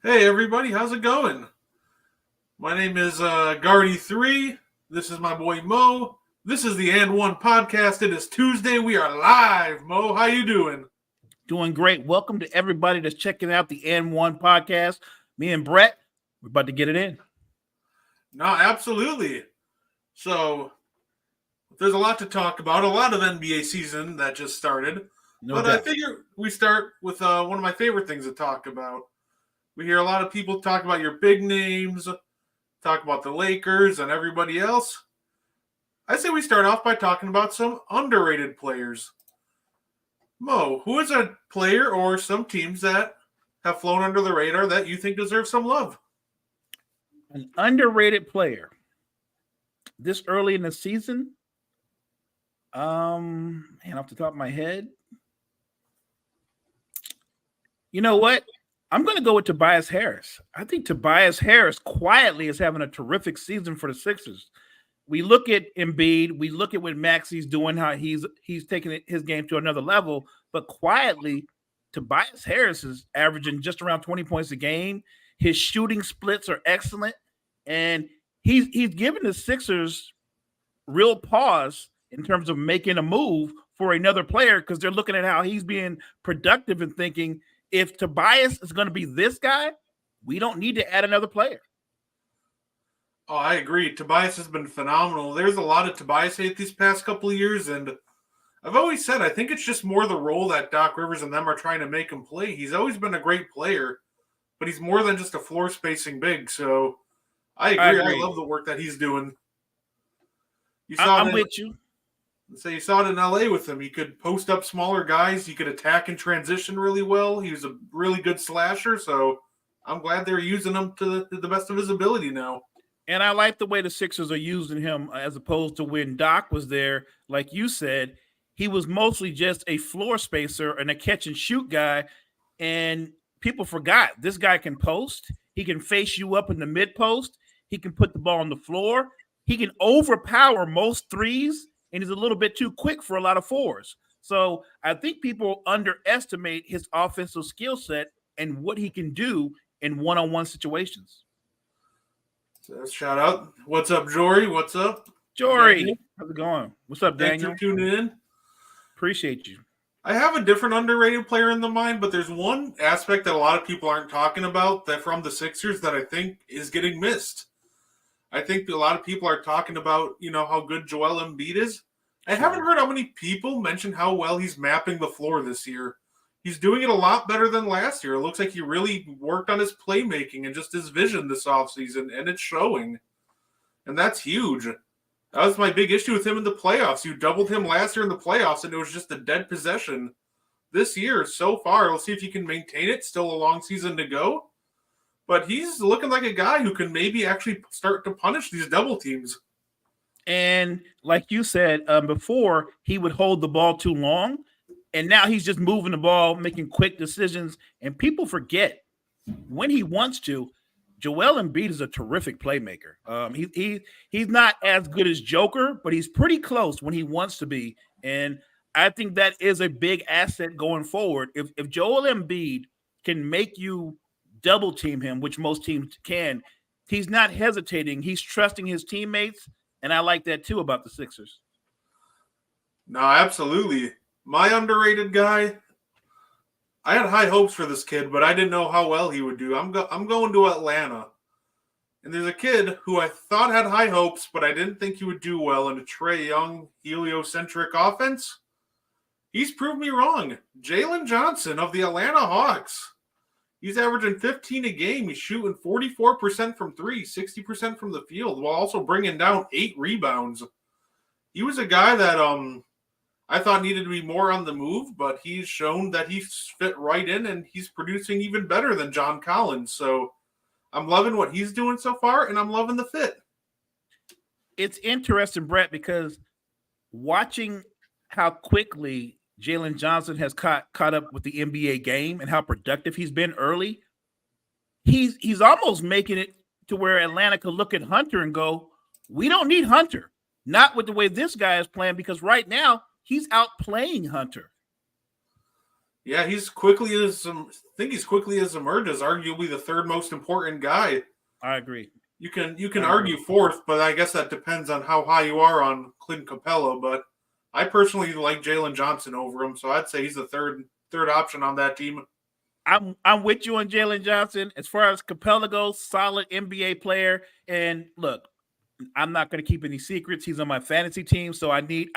Hey everybody, how's it going? My name is Guardy3. This is my boy Mo. This is the And One podcast. It is Tuesday. We are live. Mo, how you doing? Doing great. Welcome to everybody that's checking out the N1 podcast. Me and Brett, we're about to get it in. No, absolutely. So, there's a lot to talk about. A lot of NBA season that just started. No but doubt. I figure we start with one of my favorite things to talk about. We hear a lot of people talk about your big names, talk about the Lakers and everybody else. I say we start off by talking about some underrated players. Mo, who is a player or some teams that have flown under the radar that you think deserve some love? An underrated player this early in the season. Man, off the top of my head. You know what? I'm going to go with Tobias Harris. I think Tobias Harris quietly is having a terrific season for the Sixers. We look at Embiid, we look at what Maxi's doing, how he's taking his game to another level, but quietly, Tobias Harris is averaging just around 20 points a game. His shooting splits are excellent, and he's given the Sixers real pause in terms of making a move for another player because they're looking at how he's being productive and thinking, if Tobias is going to be this guy, we don't need to add another player. Oh, I agree. Tobias has been phenomenal. There's a lot of Tobias hate these past couple of years, and I've always said I think it's just more the role that Doc Rivers and them are trying to make him play. He's always been a great player, but he's more than just a floor spacing big. So I agree. I love the work that he's doing. I'm with you. So you saw it in LA with him. He could post up smaller guys. He could attack and transition really well. He was a really good slasher. So I'm glad they're using him to the best of his ability now. And I like the way the Sixers are using him as opposed to when Doc was there. Like you said, he was mostly just a floor spacer and a catch and shoot guy. And people forgot this guy can post. He can face you up in the mid post. He can put the ball on the floor. He can overpower most threes. And he's a little bit too quick for a lot of fours. So I think people underestimate his offensive skill set and what he can do in one-on-one situations. So shout out. What's up, Jory? What's up? Jory, Daniel? How's it going? What's up, Daniel? Thanks for tuning in. Appreciate you. I have a different underrated player in the mind, but there's one aspect that a lot of people aren't talking about that from the Sixers that I think is getting missed. I think a lot of people are talking about, how good Joel Embiid is. I haven't heard how many people mention how well he's mapping the floor this year. He's doing it a lot better than last year. It looks like he really worked on his playmaking and just his vision this offseason, and it's showing. And that's huge. That was my big issue with him in the playoffs. You doubled him last year in the playoffs, and it was just a dead possession. This year, so far, we'll see if he can maintain it. Still a long season to go. But he's looking like a guy who can maybe actually start to punish these double teams. And like you said before, he would hold the ball too long. And now he's just moving the ball, making quick decisions. And people forget when he wants to, Joel Embiid is a terrific playmaker. He's not as good as Joker, but he's pretty close when he wants to be. And I think that is a big asset going forward. If Joel Embiid can make you double team him, which most teams can, he's not hesitating. He's trusting his teammates. And I like that too about the Sixers. No, absolutely. My underrated guy, I had high hopes for this kid, but I didn't know how well he would do. I'm going to Atlanta. And there's a kid who I thought had high hopes, but I didn't think he would do well in a Trae Young heliocentric offense. He's proved me wrong. Jalen Johnson of the Atlanta Hawks. He's averaging 15 a game. He's shooting 44% from three, 60% from the field, while also bringing down 8 rebounds. He was a guy that I thought needed to be more on the move, but he's shown that he's fit right in, and he's producing even better than John Collins. So I'm loving what he's doing so far, and I'm loving the fit. It's interesting, Brett, because watching how quickly Jalen Johnson has caught up with the NBA game and how productive he's been early, he's almost making it to where Atlanta could look at Hunter and go, we don't need Hunter. Not with the way this guy is playing, because right now he's outplaying Hunter. Yeah, I think he's quickly as emerged as arguably the third most important guy. I agree. You can argue fourth, but I guess that depends on how high you are on Clint Capella. But I personally like Jalen Johnson over him, so I'd say he's the third option on that team. I'm with you on Jalen Johnson. As far as Capella goes, solid NBA player. And look, I'm not going to keep any secrets. He's on my fantasy team, so I need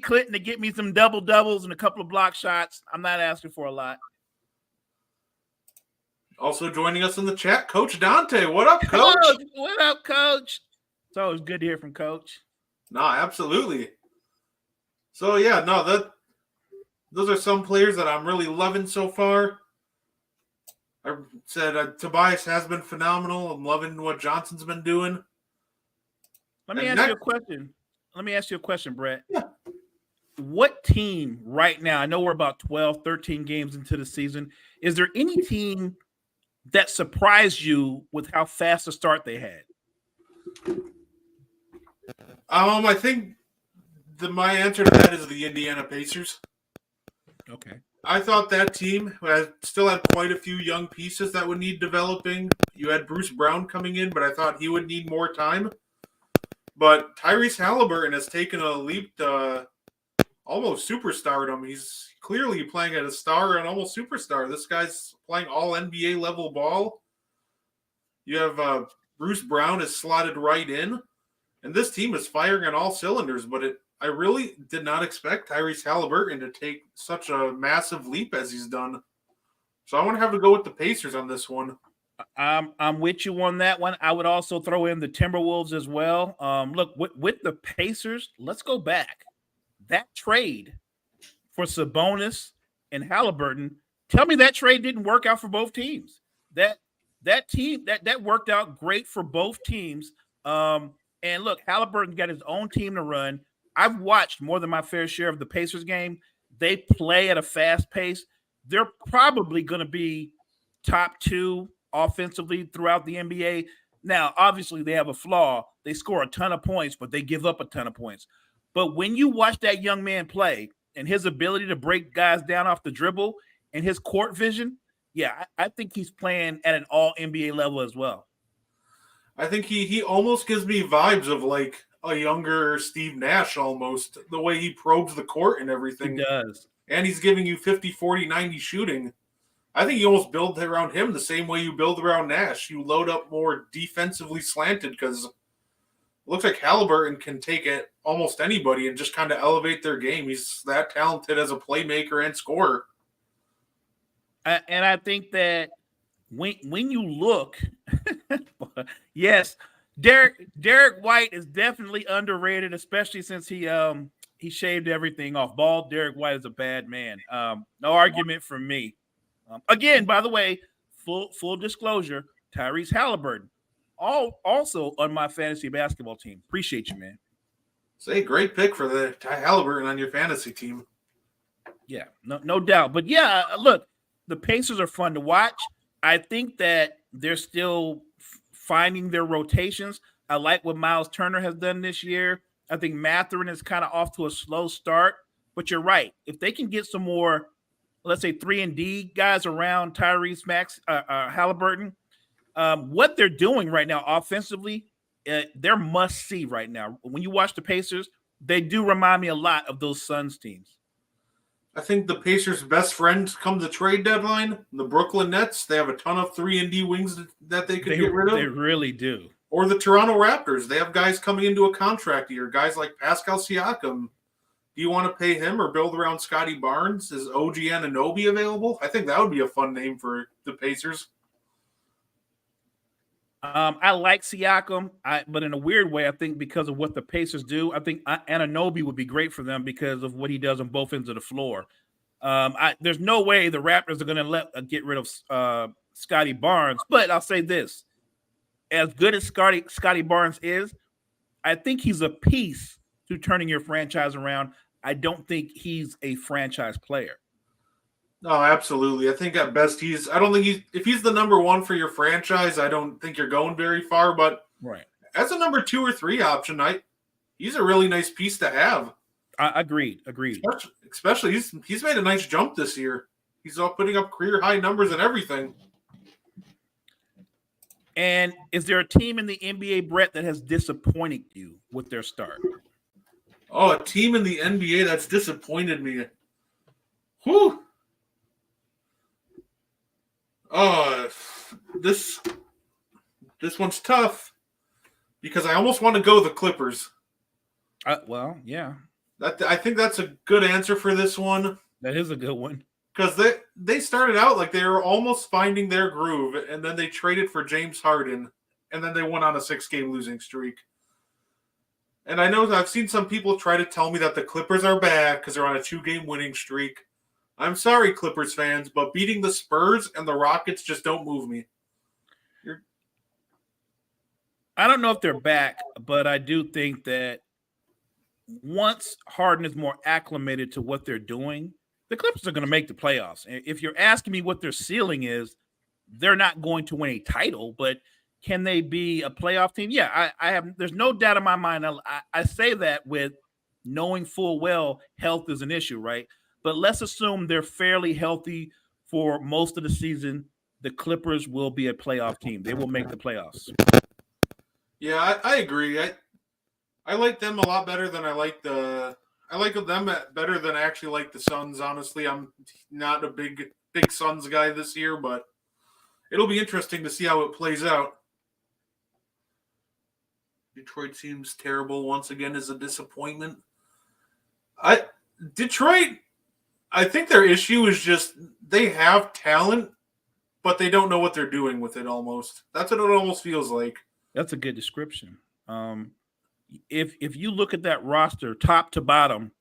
Clinton to get me some double doubles and a couple of block shots. I'm not asking for a lot. Also joining us in the chat, Coach Dante. What up, Coach? What up, Coach? It's always good to hear from Coach. No, absolutely. So yeah, no, those are some players that I'm really loving so far. I said Tobias has been phenomenal. I'm loving what Johnson's been doing. Let me ask you a question, Brett. Yeah. What team right now, I know we're about 12, 13 games into the season. Is there any team that surprised you with how fast a start they had? I think my answer to that is the Indiana Pacers. Okay. I thought that team still had quite a few young pieces that would need developing. You had Bruce Brown coming in, but I thought he would need more time. But Tyrese Halliburton has taken a leap to almost superstardom. He's clearly playing at a star and almost superstar. This guy's playing all NBA level ball. You have Bruce Brown is slotted right in. And this team is firing on all cylinders, but I really did not expect Tyrese Halliburton to take such a massive leap as he's done. So I want to have to go with the Pacers on this one. I'm with you on that one. I would also throw in the Timberwolves as well. Look, with the Pacers, let's go back. That trade for Sabonis and Halliburton, tell me that trade didn't work out for both teams. That team that worked out great for both teams. And look, Halliburton got his own team to run. I've watched more than my fair share of the Pacers game. They play at a fast pace. They're probably going to be top 2 offensively throughout the NBA. Now, obviously, they have a flaw. They score a ton of points, but they give up a ton of points. But when you watch that young man play and his ability to break guys down off the dribble and his court vision, yeah, I think he's playing at an all-NBA level as well. I think he almost gives me vibes of like a younger Steve Nash almost, the way he probes the court and everything. He does. And he's giving you 50, 40, 90 shooting. I think you almost build around him the same way you build around Nash. You load up more defensively slanted because it looks like Halliburton can take it almost anybody and just kind of elevate their game. He's that talented as a playmaker and scorer. And I think that when you look, yes, Derek White is definitely underrated, especially since he shaved everything off. Bald Derek White is a bad man. No argument from me. Again, by the way, full disclosure, Tyrese Halliburton, also on my fantasy basketball team. Appreciate you, man. Say, great pick for the Ty Halliburton on your fantasy team. Yeah, no doubt. But yeah, look, the Pacers are fun to watch. I think that they're still finding their rotations. I like what Miles Turner has done this year. I think Mathurin is kind of off to a slow start, but you're right. If they can get some more, let's say 3-and-D guys around Tyrese Halliburton, what they're doing right now offensively, they're must see right now. When you watch the Pacers, they do remind me a lot of those Suns teams. I think the Pacers' best friend come the trade deadline, the Brooklyn Nets. They have a ton of 3-and-D wings that they could get rid of. They really do. Or the Toronto Raptors. They have guys coming into a contract year, guys like Pascal Siakam. Do you want to pay him or build around Scotty Barnes? Is OG Anunoby available? I think that would be a fun name for the Pacers. I like Siakam, but in a weird way, I think because of what the Pacers do, I think Anunoby would be great for them because of what he does on both ends of the floor. There's no way the Raptors are going to get rid of Scotty Barnes, but I'll say this. As good as Scotty Barnes is, I think he's a piece to turning your franchise around. I don't think he's a franchise player. No, absolutely. I think at best if he's the number one for your franchise, I don't think you're going very far. But right, as a number 2 or 3 option, he's a really nice piece to have. Agreed. Especially he's made a nice jump this year. He's all putting up career high numbers and everything. And is there a team in the NBA, Brett, that has disappointed you with their start? Oh, a team in the NBA that's disappointed me. Whew. Oh, this one's tough because I almost want to go the Clippers. Well, yeah. I think that's a good answer for this one. That is a good one. Because they started out like they were almost finding their groove, and then they traded for James Harden, and then they went on a 6-game losing streak. And I know I've seen some people try to tell me that the Clippers are bad because they're on a 2-game winning streak. I'm sorry, Clippers fans, but beating the Spurs and the Rockets just don't move me. I don't know if they're back, but I do think that once Harden is more acclimated to what they're doing, the Clippers are going to make the playoffs. If you're asking me what their ceiling is, they're not going to win a title, but can they be a playoff team? Yeah, I have. There's no doubt in my mind. I say that with knowing full well health is an issue, right? But let's assume they're fairly healthy for most of the season. The Clippers will be a playoff team. They will make the playoffs. Yeah, I agree. I like them a lot better than I like them better than I actually like the Suns. Honestly, I'm not a big Suns guy this year, but it'll be interesting to see how it plays out. Detroit seems terrible once again as a disappointment. Detroit, I think their issue is just they have talent, but they don't know what they're doing with it almost. That's what it almost feels like. That's a good description. If you look at that roster top to bottom,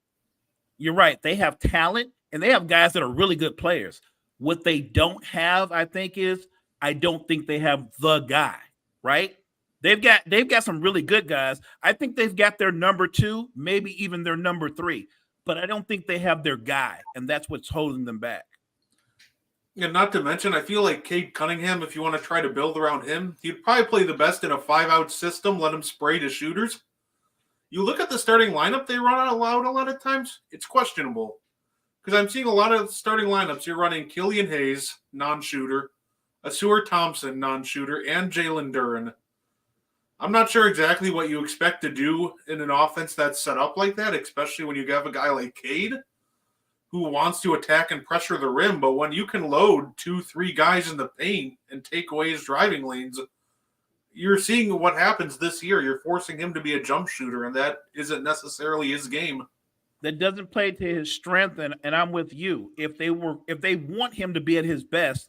you're right. They have talent and they have guys that are really good players. What they don't have, I think, is I don't think they have the guy, right? They've got some really good guys. I think they've got their number 2, maybe even their number 3, but I don't think they have their guy, and that's what's holding them back. And not to mention, I feel like Cade Cunningham, if you want to try to build around him, he'd probably play the best in a 5-out system, let him spray to shooters. You look at the starting lineup they run out loud a lot of times, it's questionable. Because I'm seeing a lot of starting lineups. You're running Killian Hayes, non-shooter, Asur Thompson, non-shooter, and Jalen Duren. I'm not sure exactly what you expect to do in an offense that's set up like that, especially when you have a guy like Cade who wants to attack and pressure the rim. But when you can load 2-3 guys in the paint and take away his driving lanes, you're seeing what happens this year. You're forcing him to be a jump shooter, and that isn't necessarily his game. That doesn't play to his strength, and I'm with you. If they want him to be at his best,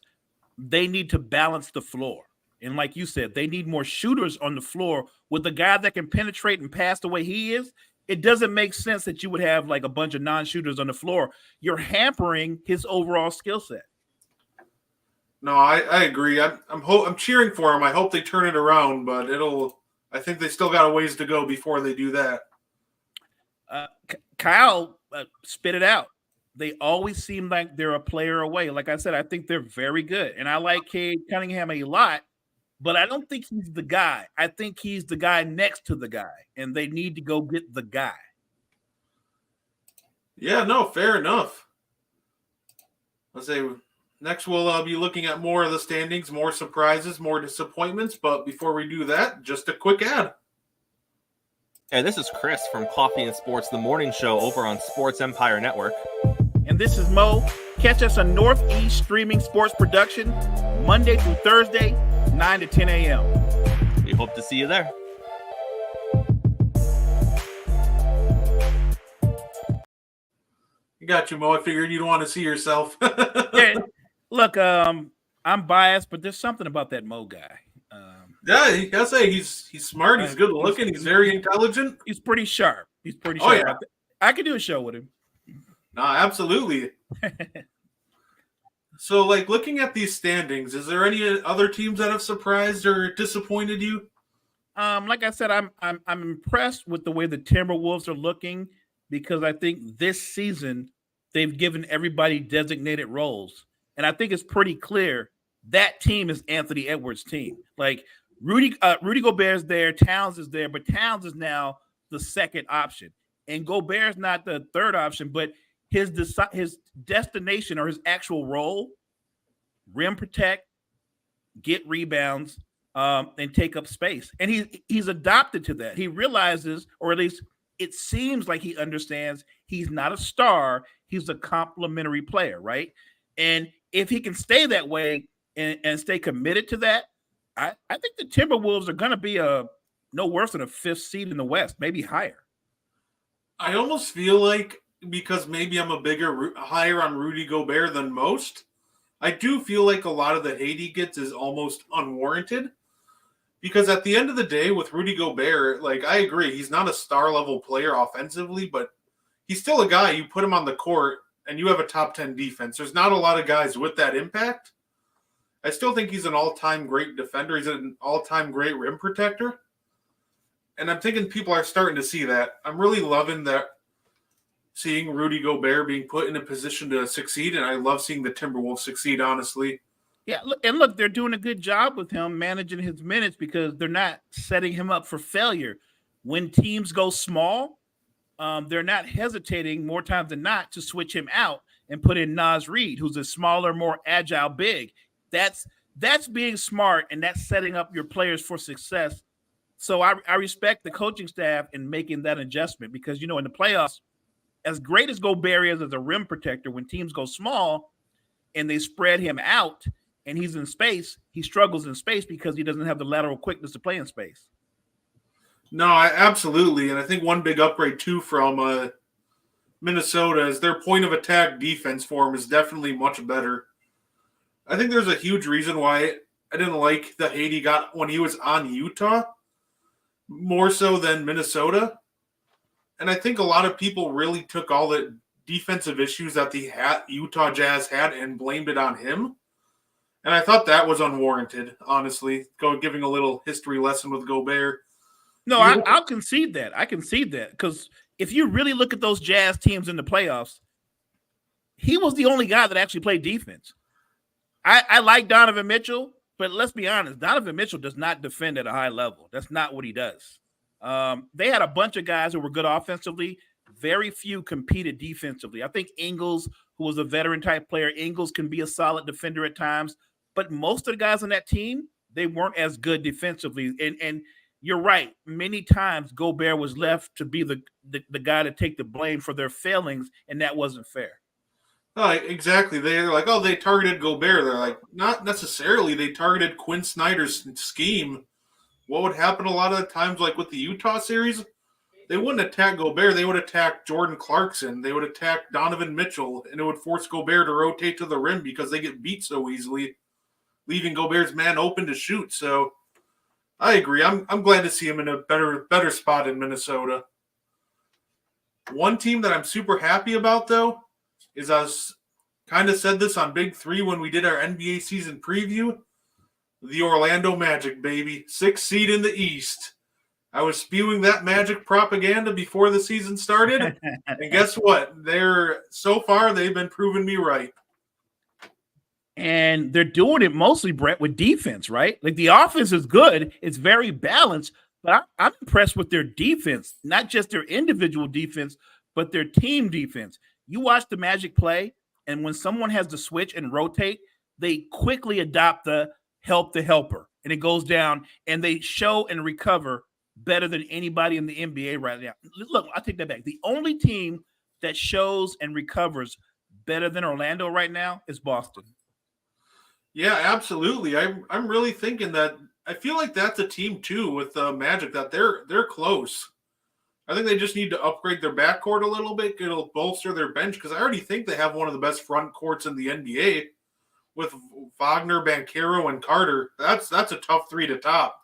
they need to balance the floor. And like you said, they need more shooters on the floor. With a guy that can penetrate and pass the way he is, it doesn't make sense that you would have like a bunch of non-shooters on the floor. You're hampering his overall skill set. No, I agree. I'm cheering for him. I hope they turn it around, but I think they still got a ways to go before they do that. Kyle spit it out. They always seem like they're a player away. Like I said, I think they're very good. And I like Cade Cunningham a lot, but I don't think he's the guy. I think he's the guy next to the guy, and they need to go get the guy. Yeah, no, fair enough. Let's say next we'll be looking at more of the standings, more surprises, more disappointments. But before we do that, just a quick ad. Hey, this is Chris from Coffee and Sports, the morning show over on Sports Empire Network. And this is Mo. Catch us on Northeast Streaming Sports Production, Monday through Thursday, 9 to 10 a.m. We hope to see you there. You got you, Mo. I figured you'd want to see yourself. Yeah, look, I'm biased, but there's something about that Mo guy. Yeah, I gotta say he's smart. He's good looking. He's very intelligent. He's pretty sharp. Oh, yeah. I could do a show with him. No, absolutely. So, like, looking at these standings, is there any other teams that have surprised or disappointed you? Like I said, I'm impressed with the way the Timberwolves are looking because I think this season they've given everybody designated roles, and I think it's pretty clear that team is Anthony Edwards' team. Like Rudy Gobert's there, Towns is there, but Towns is now the second option. And Gobert's not the third option, but his destination or his actual role, rim protect, get rebounds, and take up space. And he's adopted to that. He realizes, or at least it seems like he understands, he's not a star. He's a complementary player, right? And if he can stay that way and stay committed to that, I think the Timberwolves are going to be no worse than a 5th seed in the West, maybe higher. I almost feel like, because maybe I'm higher on Rudy Gobert than most, I do feel like a lot of the hate he gets is almost unwarranted. Because at the end of the day, with Rudy Gobert, like, I agree, he's not a star-level player offensively, but he's still a guy. You put him on the court, and you have a top 10 defense. There's not a lot of guys with that impact. I still think he's an all-time great defender. He's an all-time great rim protector. And I'm thinking people are starting to see that. I'm really loving that, seeing Rudy Gobert being put in a position to succeed, and I love seeing the Timberwolves succeed, honestly. Yeah, look, they're doing a good job with him managing his minutes because they're not setting him up for failure. When teams go small, they're not hesitating more times than not to switch him out and put in Naz Reid, who's a smaller, more agile big. That's being smart, and that's setting up your players for success. So I respect the coaching staff in making that adjustment because, in the playoffs, as great as Gobert is as a rim protector, when teams go small and they spread him out and he's in space, he struggles in space because he doesn't have the lateral quickness to play in space. No, absolutely. And I think one big upgrade, too, from Minnesota is their point of attack defense for him is definitely much better. I think there's a huge reason why I didn't like the hate he got when he was on Utah, more so than Minnesota. And I think a lot of people really took all the defensive issues that the Utah Jazz had and blamed it on him. And I thought that was unwarranted, honestly, giving a little history lesson with Gobert. No, I'll concede that. I concede that because if you really look at those Jazz teams in the playoffs, he was the only guy that actually played defense. I like Donovan Mitchell, but let's be honest, Donovan Mitchell does not defend at a high level. That's not what he does. They had a bunch of guys who were good offensively. Very few competed defensively. I think Ingles, who was a veteran-type player, Ingles can be a solid defender at times, but most of the guys on that team, they weren't as good defensively. And you're right. Many times Gobert was left to be the guy to take the blame for their failings, and that wasn't fair. Exactly. They're like, oh, they targeted Gobert. They're like, not necessarily. They targeted Quinn Snyder's scheme. What would happen a lot of the times, like with the Utah series, they wouldn't attack Gobert. They would attack Jordan Clarkson. They would attack Donovan Mitchell, and it would force Gobert to rotate to the rim because they get beat so easily, leaving Gobert's man open to shoot. So I agree. I'm glad to see him in a better spot in Minnesota. One team that I'm super happy about, though, is I kind of said this on Big 3 when we did our NBA season preview. The Orlando Magic, baby. 6th seed in the East. I was spewing that Magic propaganda before the season started. And guess what? So far, they've been proving me right. And they're doing it mostly, Brett, with defense, right? Like the offense is good. It's very balanced. But I'm impressed with their defense, not just their individual defense, but their team defense. You watch the Magic play, and when someone has to switch and rotate, they quickly adopt the help the helper, and it goes down, and they show and recover better than anybody in the NBA right now. Look, I take that back. The only team that shows and recovers better than Orlando right now is Boston. Yeah, absolutely. I'm really thinking that I feel like that's a team too with Magic that they're close. I think they just need to upgrade their backcourt a little bit. It'll bolster their bench because I already think they have one of the best front courts in the NBA with Wagner, Banchero, and Carter. That's a tough 3 to top.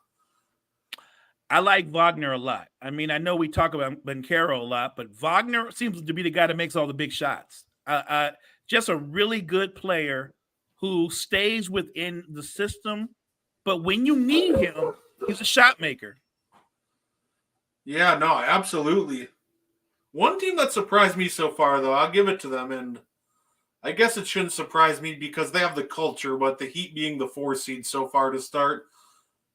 I like Wagner a lot. I mean, I know we talk about Banchero a lot, but Wagner seems to be the guy that makes all the big shots. Just a really good player who stays within the system, but when you need him, he's a shot maker. Yeah, no, absolutely. One team that surprised me so far, though, I'll give it to them, and I guess it shouldn't surprise me because they have the culture, but the Heat being the 4 seed so far to start,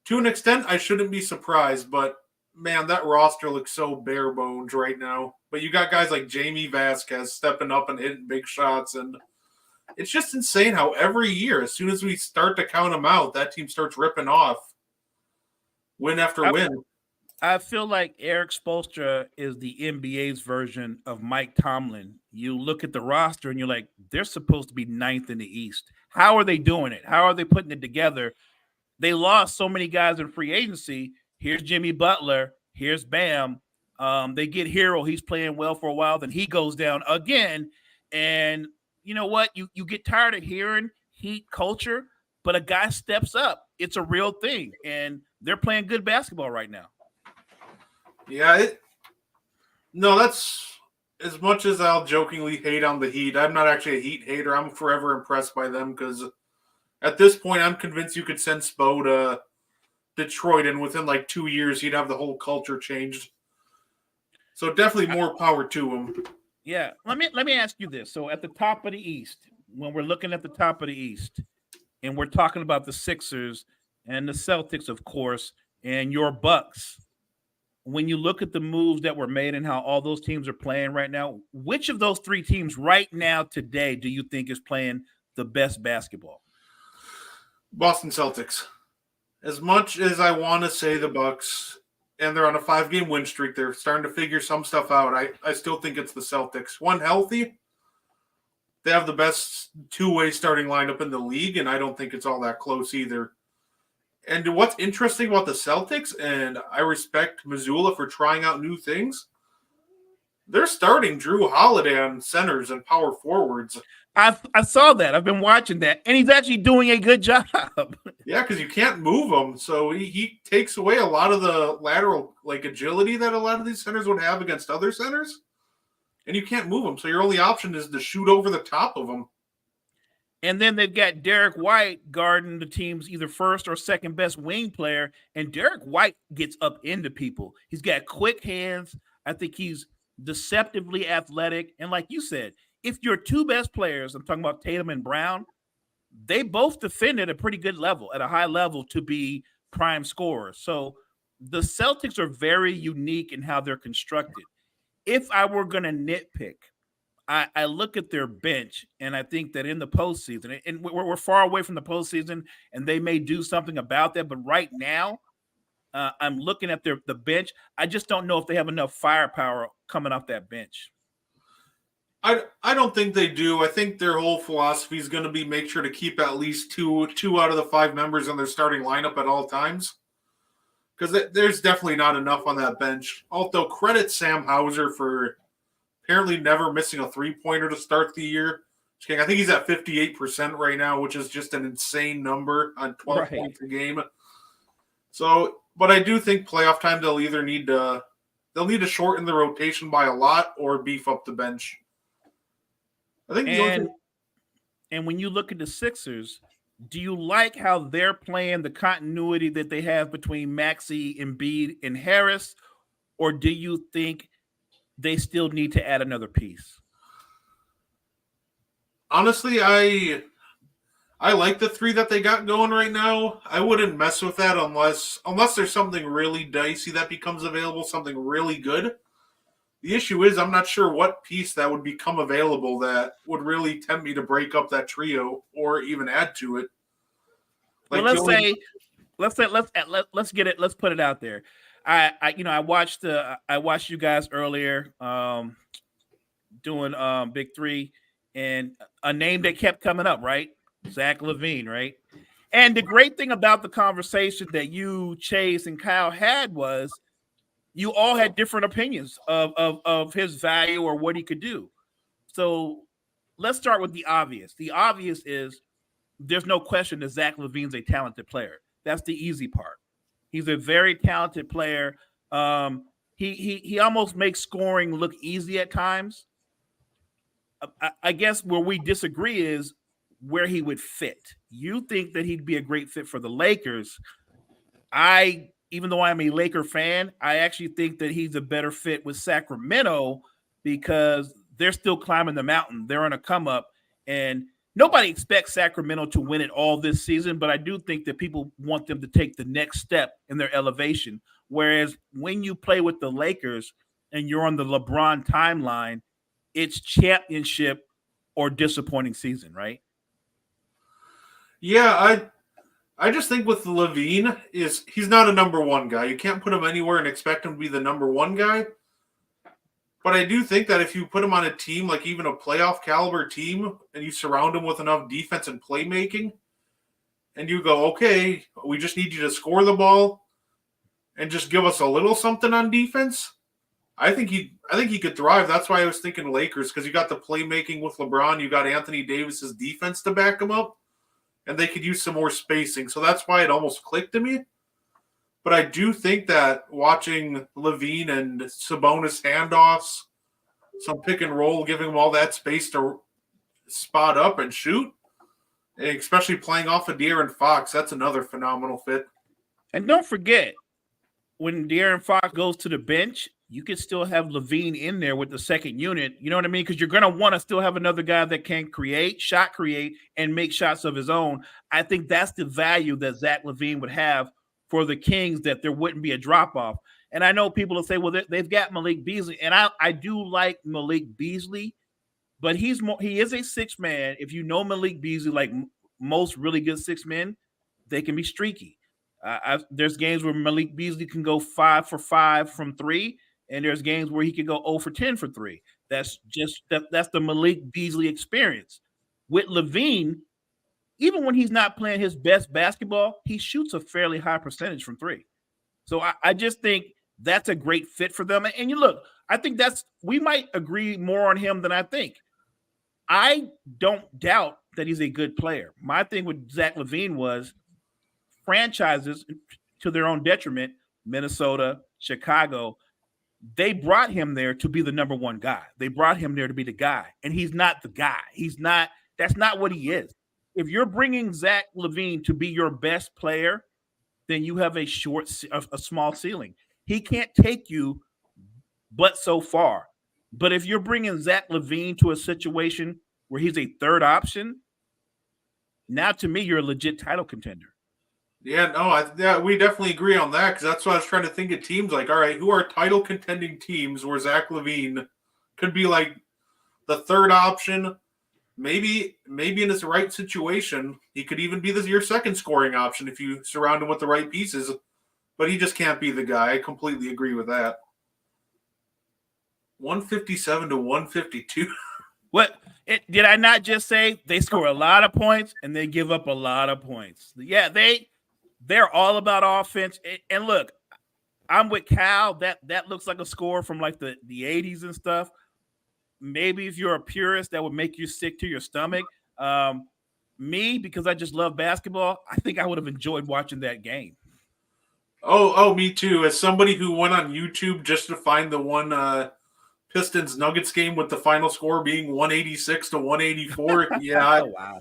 to an extent, I shouldn't be surprised, but man, that roster looks so bare bones right now. But you got guys like Jamie Vasquez stepping up and hitting big shots, and it's just insane how every year, as soon as we start to count them out, that team starts ripping off win after win. I feel like Eric Spoelstra is the NBA's version of Mike Tomlin. You look at the roster and you're like, they're supposed to be ninth in the East. How are they doing it? How are they putting it together? They lost so many guys in free agency. Here's Jimmy Butler. Here's Bam. They get Hero. He's playing well for a while. Then he goes down again. And you know what? You get tired of hearing Heat culture, but a guy steps up. It's a real thing. And they're playing good basketball right now. Yeah, that's as much as I'll jokingly hate on the Heat. I'm not actually a Heat hater. I'm forever impressed by them because at this point, I'm convinced you could send Spo to Detroit, and within like 2 years, he'd have the whole culture changed. So definitely more power to him. Yeah, let me ask you this. So at the top of the East, when we're looking at the top of the East, and we're talking about the Sixers and the Celtics, of course, and your Bucks. When you look at the moves that were made and how all those teams are playing right now, which of those three teams right now today do you think is playing the best basketball? Boston Celtics. As much as I want to say the Bucks, and they're on a 5-game win streak, they're starting to figure some stuff out. I still think it's the Celtics. One healthy, they have the best two-way starting lineup in the league, and I don't think it's all that close either. And what's interesting about the Celtics, and I respect Missoula for trying out new things, they're starting Drew Holiday on centers and power forwards. I saw that. I've been watching that, and he's actually doing a good job. Yeah, because you can't move him, so he takes away a lot of the lateral agility that a lot of these centers would have against other centers, and you can't move him. So your only option is to shoot over the top of them. And then they've got Derek White guarding the team's either first or second best wing player. And Derek White gets up into people. He's got quick hands. I think he's deceptively athletic. And like you said, if your two best players, I'm talking about Tatum and Brown, they both defend at a pretty good level, at a high level to be prime scorers. So the Celtics are very unique in how they're constructed. If I were going to nitpick, I look at their bench, and I think that in the postseason, and we're far away from the postseason, and they may do something about that. But right now, I'm looking at the bench. I just don't know if they have enough firepower coming off that bench. I don't think they do. I think their whole philosophy is going to be make sure to keep at least two out of the 5 members in their starting lineup at all times. Because there's definitely not enough on that bench. Although credit Sam Hauser for apparently never missing a 3-pointer to start the year. I think he's at 58% right now, which is just an insane number on 12 points a game. So, but I do think playoff time they'll need to shorten the rotation by a lot or beef up the bench. I think and when you look at the Sixers, do you like how they're playing the continuity that they have between Maxey, Embiid, and Harris, or do you think they still need to add another piece? Honestly, I like the 3 that they got going right now. I wouldn't mess with that unless there's something really dicey that becomes available, something really good. The issue is I'm not sure what piece that would become available that would really tempt me to break up that trio or even add to it. Well, let's get it. Let's put it out there. I watched you guys earlier doing Big Three, and a name that kept coming up, right? Zach LaVine, right? And the great thing about the conversation that you, Chase, and Kyle had was you all had different opinions of his value or what he could do. So let's start with the obvious. The obvious is there's no question that Zach LaVine's a talented player. That's the easy part. He's a very talented player. He almost makes scoring look easy at times. I guess where we disagree is where he would fit. You think that he'd be a great fit for the Lakers. Even though I'm a Laker fan, I actually think that he's a better fit with Sacramento because they're still climbing the mountain. They're on a come up, and nobody expects Sacramento to win it all this season, but I do think that people want them to take the next step in their elevation. Whereas when you play with the Lakers and you're on the LeBron timeline, it's championship or disappointing season, right? Yeah, I just think with Levine is he's not a number one guy. You can't put him anywhere and expect him to be the number one guy. But I do think that if you put him on a team, like even a playoff caliber team, and you surround him with enough defense and playmaking, and you go, okay, we just need you to score the ball and just give us a little something on defense. I think he could thrive. That's why I was thinking Lakers, because you got the playmaking with LeBron, you got Anthony Davis's defense to back him up, and they could use some more spacing. So that's why it almost clicked to me. But I do think that watching Levine and Sabonis handoffs, some pick and roll, giving them all that space to spot up and shoot, and especially playing off of De'Aaron Fox, that's another phenomenal fit. And don't forget, when De'Aaron Fox goes to the bench, you can still have Levine in there with the second unit. You know what I mean? Because you're going to want to still have another guy that can create, and make shots of his own. I think that's the value that Zach LaVine would have for the Kings, that there wouldn't be a drop-off. And I know people will say, well, they've got Malik Beasley. And I do like Malik Beasley, but he is a six man. If you know Malik Beasley, like most really good six men, they can be streaky. There's games where Malik Beasley can go 5 for 5 from 3, and there's games where he can go 0 for 10 for 3. That's the Malik Beasley experience. With LaVine, even when he's not playing his best basketball, he shoots a fairly high percentage from 3. So I just think that's a great fit for them. And you look, I think we might agree more on him than I think. I don't doubt that he's a good player. My thing with Zach LaVine was franchises, to their own detriment, Minnesota, Chicago, they brought him there to be the number one guy. They brought him there to be the guy, and he's not the guy. That's not what he is. If you're bringing Zach LaVine to be your best player, then you have a small ceiling. He can't take you but so far. But if you're bringing Zach LaVine to a situation where he's a third option, now to me, you're a legit title contender. Yeah, no, we definitely agree on that, because that's what I was trying to think of teams like, all right, who are title contending teams where Zach LaVine could be like the third option. Maybe in this right situation, he could even be your second scoring option if you surround him with the right pieces. But he just can't be the guy. I completely agree with that. 157 to 152. What did I not just say? They score a lot of points and they give up a lot of points. Yeah, they're all about offense. And look, I'm with Cal. That looks like a score from like the 80s and stuff. Maybe if you're a purist, that would make you sick to your stomach. Me, because I just love basketball, I think I would have enjoyed watching that game. Oh, me too. As somebody who went on YouTube just to find the one Pistons Nuggets game with the final score being 186 to 184. Yeah. Oh, wow.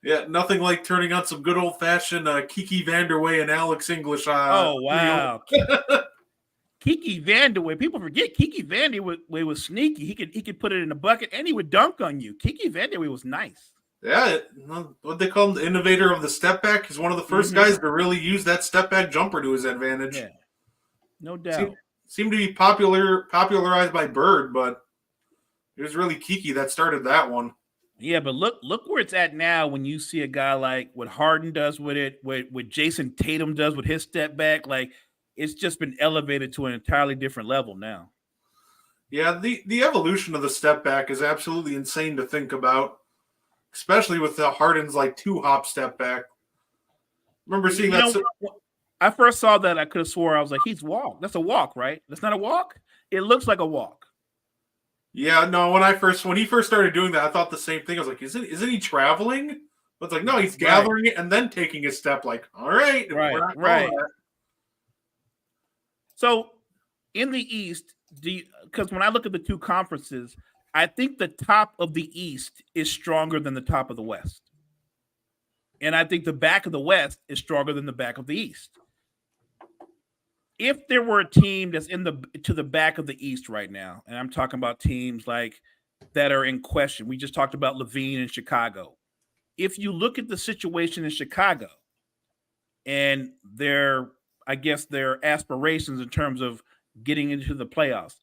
Yeah, nothing like turning on some good old fashioned Kiki Vanderway and Alex English. Oh, wow. Kiki Vanderway. People forget Kiki Vanderway was sneaky. He could put it in a bucket and he would dunk on you. Kiki Vanderway was nice. Yeah, what they call him, the innovator of the step back. He's one of the first guys to really use that step back jumper to his advantage. Yeah, no doubt. Seemed to be popularized by Bird, but it was really Kiki that started that one. Yeah, but look where it's at now when you see a guy like what Harden does with it, what Jason Tatum does with his step back. Like, it's just been elevated to an entirely different level now. Yeah, the evolution of the step back is absolutely insane to think about, especially with the Harden's like 2-hop step back. Remember seeing that? I first saw that, I could have swore I was like, he's walk. That's a walk, right? That's not a walk. It looks like a walk. Yeah, no. When he first started doing that, I thought the same thing. I was like, isn't he traveling? But it's like, no, he's gathering it and then taking a step. Like, all right, right. So in the East, because when I look at the two conferences, I think the top of the East is stronger than the top of the West. And I think the back of the West is stronger than the back of the East. If there were a team that's to the back of the East right now, and I'm talking about teams like that are in question. We just talked about Levine in Chicago. If you look at the situation in Chicago and their aspirations in terms of getting into the playoffs,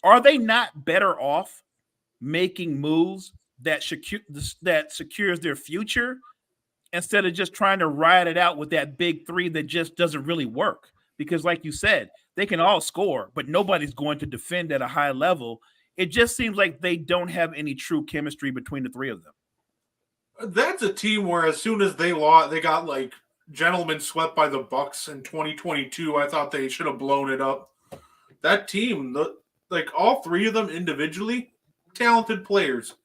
are they not better off making moves that secures their future instead of just trying to ride it out with that big three that just doesn't really work? Because like you said, they can all score, but nobody's going to defend at a high level. It just seems like they don't have any true chemistry between the three of them. That's a team where as soon as they lost, they got like gentlemen swept by the Bucks in 2022. I thought they should have blown it up. That team, like all three of them individually, talented players.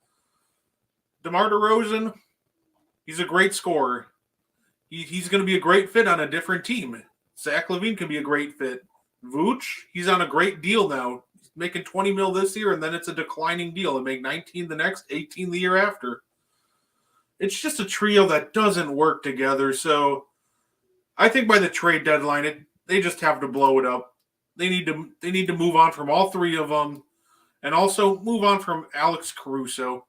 DeMar DeRozan, he's a great scorer. He's going to be a great fit on a different team. Zach LaVine can be a great fit. Vooch, he's on a great deal now. He's making $20 million this year, and then it's a declining deal. He'll make 19 the next, 18 the year after. It's just a trio that doesn't work together. So I think by the trade deadline, they just have to blow it up. They need to move on from all three of them, and also move on from Alex Caruso.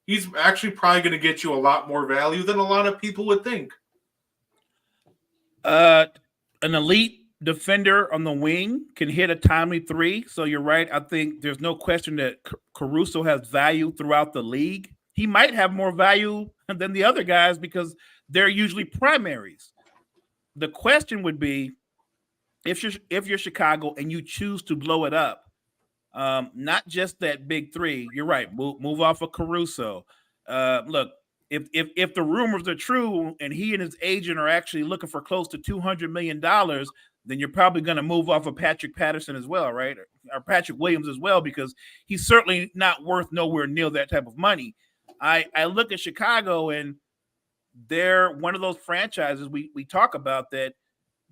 He's actually probably going to get you a lot more value than a lot of people would think. An elite defender on the wing can hit a timely three. So you're right. I think there's no question that Caruso has value throughout the league. He might have more value than the other guys because they're usually primaries. The question would be, if you're Chicago and you choose to blow it up, not just that big three. You're right. Move off of Caruso. Look, if the rumors are true and he and his agent are actually looking for close to $200 million, then you're probably going to move off of Patrick Patterson as well, right? Or Patrick Williams as well, because he's certainly not worth nowhere near that type of money. I look at Chicago and they're one of those franchises we talk about that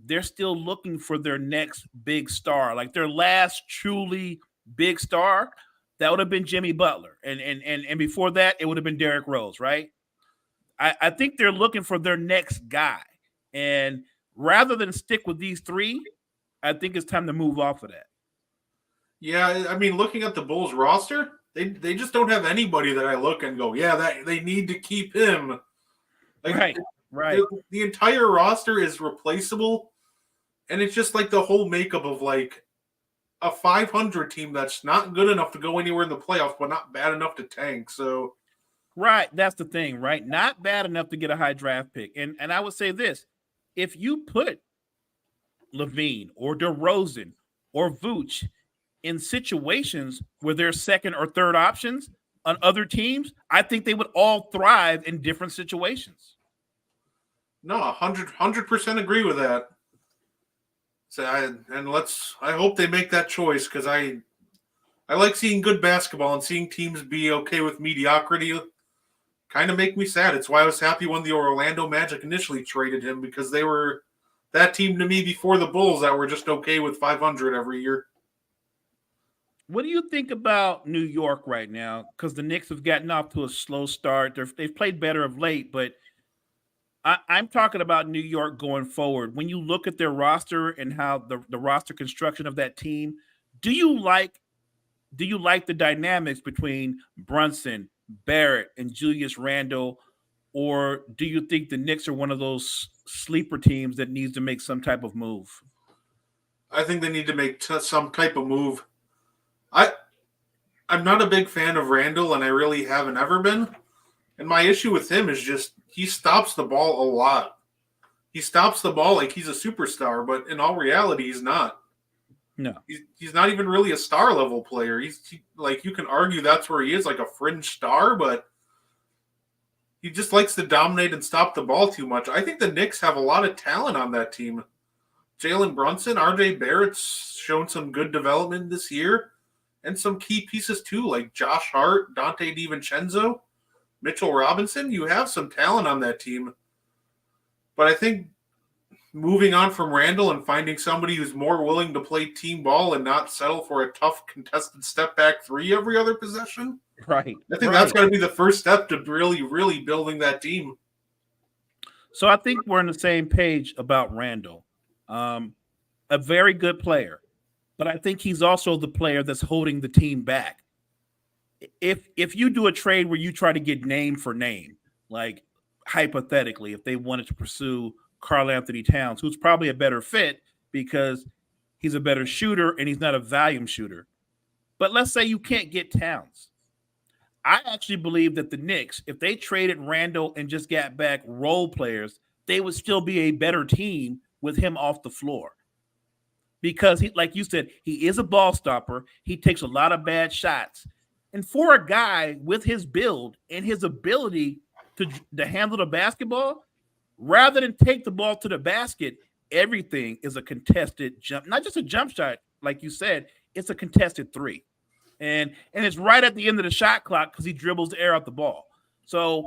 they're still looking for their next big star, like their last truly big star. That would have been Jimmy Butler, and before that, it would have been Derrick Rose, right? I think they're looking for their next guy, and rather than stick with these three, I think it's time to move off of that. Yeah, I mean, looking at the Bulls roster, they just don't have anybody that I look and go, yeah, that they need to keep him. Like, right. The entire roster is replaceable, and it's just like the whole makeup of like a 500 team that's not good enough to go anywhere in the playoffs, but not bad enough to tank. So, right, that's the thing, right? Not bad enough to get a high draft pick. And I would say this: if you put Levine or DeRozan or Vooch in situations where they're second or third options on other teams, I think they would all thrive in different situations. No, 100% agree with that. So I hope they make that choice, because I like seeing good basketball, and seeing teams be okay with mediocrity kind of make me sad. It's why I was happy when the Orlando Magic initially traded him, because they were that team to me before the Bulls that were just okay with 500 every year. What do you think about New York right now? Because the Knicks have gotten off to a slow start. They've played better of late, but I'm talking about New York going forward. When you look at their roster and how the roster construction of that team, do you like the dynamics between Brunson, Barrett, and Julius Randle, or do you think the Knicks are one of those sleeper teams that needs to make some type of move? I think they need to make some type of move. I'm not a big fan of Randle, and I really haven't ever been. And my issue with him is just he stops the ball a lot. He stops the ball like he's a superstar, but in all reality, he's not. No. He's not even really a star level player. Like, you can argue that's where he is, like a fringe star, but he just likes to dominate and stop the ball too much. I think the Knicks have a lot of talent on that team. Jalen Brunson, RJ Barrett's shown some good development this year, and some key pieces too, like Josh Hart, Dante DiVincenzo, Mitchell Robinson. You have some talent on that team. But I think moving on from Randle and finding somebody who's more willing to play team ball and not settle for a tough contested step back three every other possession. Right. I think that's got to be the first step to really, really building that team. So I think we're on the same page about Randle. A very good player, but I think he's also the player that's holding the team back. if you do a trade where you try to get name for name, like hypothetically, if they wanted to pursue Karl Anthony Towns, who's probably a better fit because he's a better shooter and he's not a volume shooter. But let's say you can't get Towns. I actually believe that the Knicks, if they traded Randall and just got back role players, they would still be a better team with him off the floor. Because he, like you said, he is a ball stopper. He takes a lot of bad shots. And for a guy with his build and his ability to handle the basketball, rather than take the ball to the basket, everything is a contested jump, not just a jump shot, like you said, it's a contested three. And it's right at the end of the shot clock because he dribbles the air out the ball. So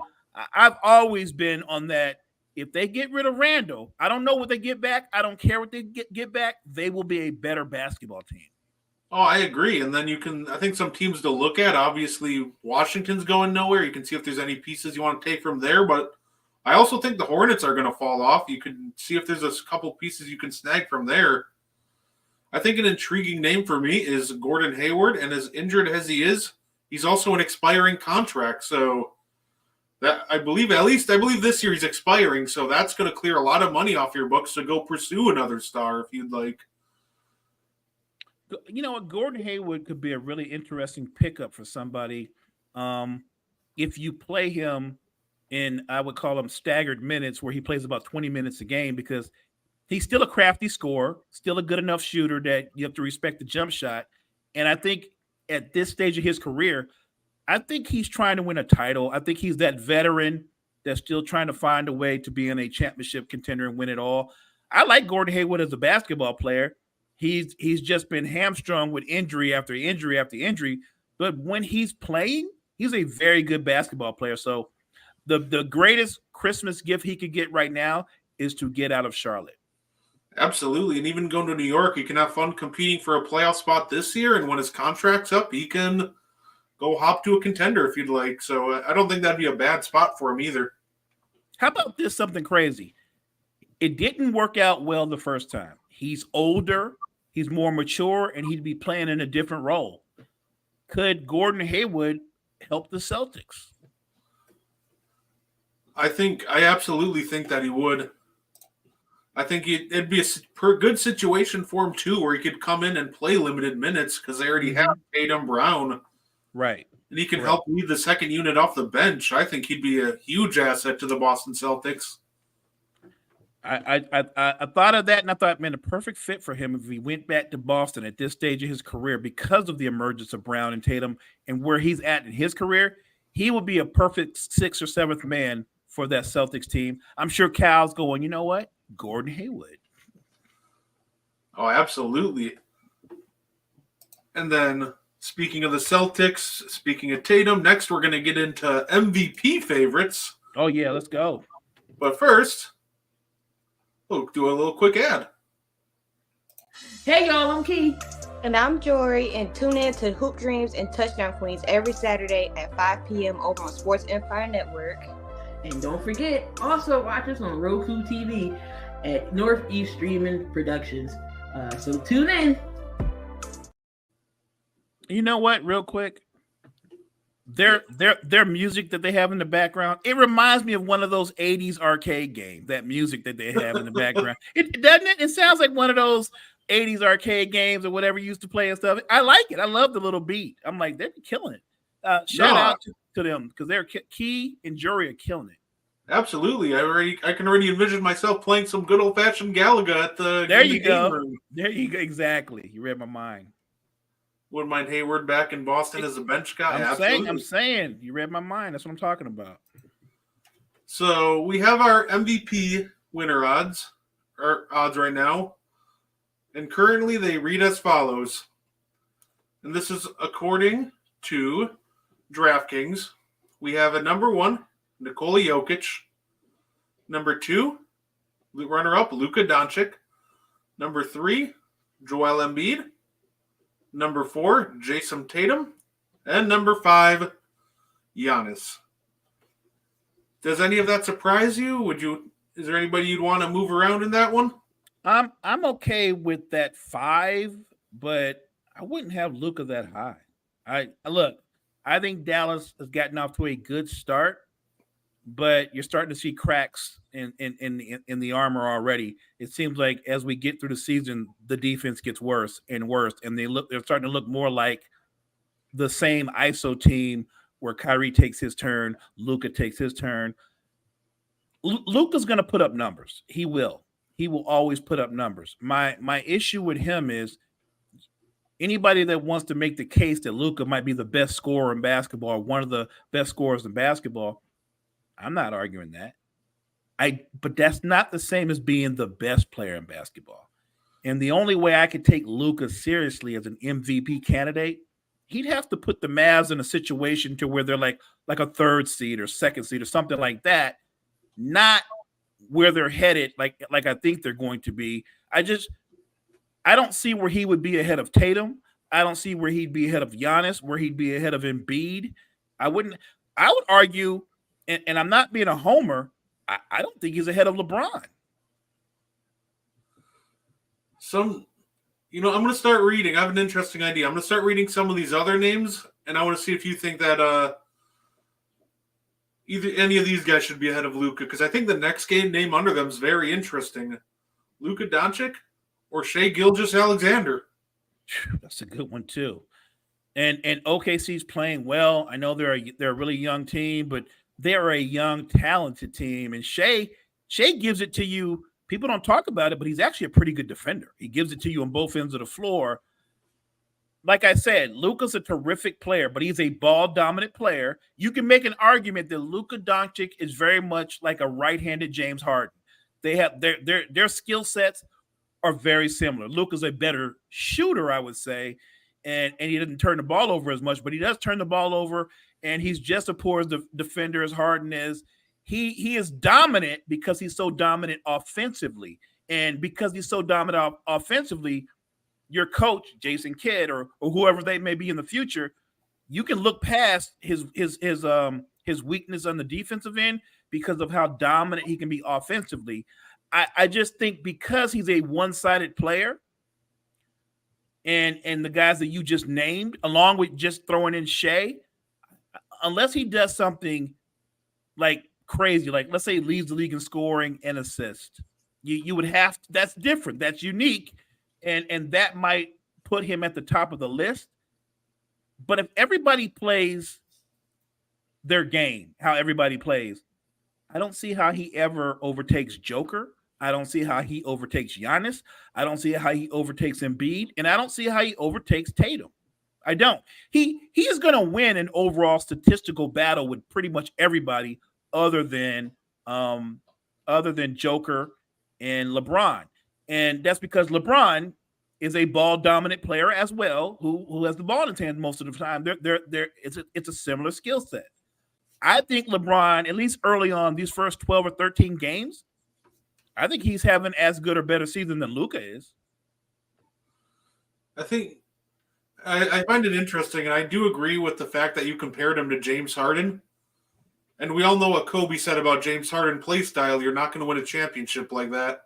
I've always been on that. If they get rid of Randall, I don't know what they get back. I don't care what they get back. They will be a better basketball team. Oh, I agree. And then I think some teams to look at, obviously Washington's going nowhere. You can see if there's any pieces you want to take from there. But I also think the Hornets are going to fall off. You can see if there's a couple pieces you can snag from there. I think an intriguing name for me is Gordon Hayward, and as injured as he is, he's also an expiring contract. So that I believe this year he's expiring. So that's going to clear a lot of money off your books to go pursue another star if you'd like. You know what? Gordon Hayward could be a really interesting pickup for somebody if you play him in, I would call them staggered minutes, where he plays about 20 minutes a game, because he's still a crafty scorer, still a good enough shooter that you have to respect the jump shot. And I think at this stage of his career, I think he's trying to win a title. I think he's that veteran that's still trying to find a way to be in a championship contender and win it all. I like Gordon Hayward as a basketball player. He's just been hamstrung with injury after injury after injury. But when he's playing, he's a very good basketball player. So the greatest Christmas gift he could get right now is to get out of Charlotte. Absolutely. And even going to New York, he can have fun competing for a playoff spot this year. And when his contract's up, he can go hop to a contender if you'd like. So I don't think that'd be a bad spot for him either. How about this, something crazy? It didn't work out well the first time. He's older, he's more mature, and he'd be playing in a different role. Could Gordon Hayward help the Celtics? I absolutely think that he would. I think it'd be a good situation for him, too, where he could come in and play limited minutes because they already have Tatum Brown. Right. And he can help lead the second unit off the bench. I think he'd be a huge asset to the Boston Celtics. I thought of that, and I thought, man, a perfect fit for him if he went back to Boston at this stage of his career because of the emergence of Brown and Tatum and where he's at in his career. He would be a perfect 6th or 7th man for that Celtics team. I'm sure Cal's going, you know what? Gordon Hayward. Oh, absolutely. And then speaking of the Celtics, speaking of Tatum, next we're going to get into MVP favorites. Oh, yeah, let's go. But first, we'll do a little quick ad. Hey, y'all, I'm Key. And I'm Jory, and tune in to Hoop Dreams and Touchdown Queens every Saturday at 5 p.m. over on Sports Empire Network. And don't forget, also watch us on Roku TV at Northeast Streaming Productions. So tune in. You know what? Real quick, their music that they have in the background, it reminds me of one of those 80s arcade games. That music that they have in the background, it doesn't it? It sounds like one of those 80s arcade games or whatever you used to play and stuff. I like it. I love the little beat. I'm like, they're killing it. Shout out to them because they're Key and Jury are killing it. Absolutely. I can already envision myself playing some good old fashioned Galaga at the game room. There you go. Exactly. You read my mind. Wouldn't mind Hayward back in Boston as a bench guy. I'm saying you read my mind. That's what I'm talking about. So we have our MVP winner odds right now. And currently they read as follows. And this is according to DraftKings. We have a number 1, Nikola Jokic. Number 2, runner-up, Luka Doncic. Number 3, Joel Embiid. Number 4, Jason Tatum. And number 5, Giannis. Does any of that surprise you? Is there anybody you'd want to move around in that one? I'm okay with that 5, but I wouldn't have Luka that high. I think Dallas has gotten off to a good start, but you're starting to see cracks in the armor already. It seems like as we get through the season, the defense gets worse and worse, and they're starting to look more like the same ISO team where Kyrie takes his turn, Luka takes his turn. Luka's going to put up numbers. He will. He will always put up numbers. My issue with him is anybody that wants to make the case that Luka might be the best scorer in basketball or one of the best scorers in basketball, I'm not arguing that. But that's not the same as being the best player in basketball. And the only way I could take Luka seriously as an MVP candidate, he'd have to put the Mavs in a situation to where they're like a third seed or second seed or something like that, not where they're headed like I think they're going to be. I don't see where he would be ahead of Tatum. I don't see where he'd be ahead of Giannis, where he'd be ahead of Embiid. I would argue, and I'm not being a homer, I don't think he's ahead of LeBron. I'm going to start reading. I have an interesting idea. I'm going to start reading some of these other names, and I want to see if you think that either any of these guys should be ahead of Luka, because I think the next name under them is very interesting. Luka Doncic or Shai Gilgeous-Alexander. That's a good one too. And OKC's playing well. I know they're a really young team, but they're a young, talented team. And Shai gives it to you. People don't talk about it, but he's actually a pretty good defender. He gives it to you on both ends of the floor. Like I said, Luka's a terrific player, but he's a ball-dominant player. You can make an argument that Luka Doncic is very much like a right-handed James Harden. They have their skill sets are very similar. Luka's a better shooter, I would say, and he doesn't turn the ball over as much, but he does turn the ball over, and he's just as poor as the defender as Harden is. He is dominant because he's so dominant offensively, and because he's so dominant offensively, your coach, Jason Kidd, or whoever they may be in the future, you can look past his weakness on the defensive end because of how dominant he can be offensively. I just think because he's a one-sided player, and the guys that you just named, along with just throwing in Shai, unless he does something like crazy, like let's say he leads the league in scoring and assist, you would have to, that's different, that's unique. And that might put him at the top of the list. But if everybody plays their game, how everybody plays, I don't see how he ever overtakes Joker. I don't see how he overtakes Giannis. I don't see how he overtakes Embiid. And I don't see how he overtakes Tatum. I don't. He is going to win an overall statistical battle with pretty much everybody other than Joker and LeBron. And that's because LeBron is a ball-dominant player as well, who has the ball in his hand most of the time. It's a similar skill set. I think LeBron, at least early on, these first 12 or 13 games, I think he's having as good or better season than Luka is. I think I find it interesting, and I do agree with the fact that you compared him to James Harden. And we all know what Kobe said about James Harden play style. You're not going to win a championship like that.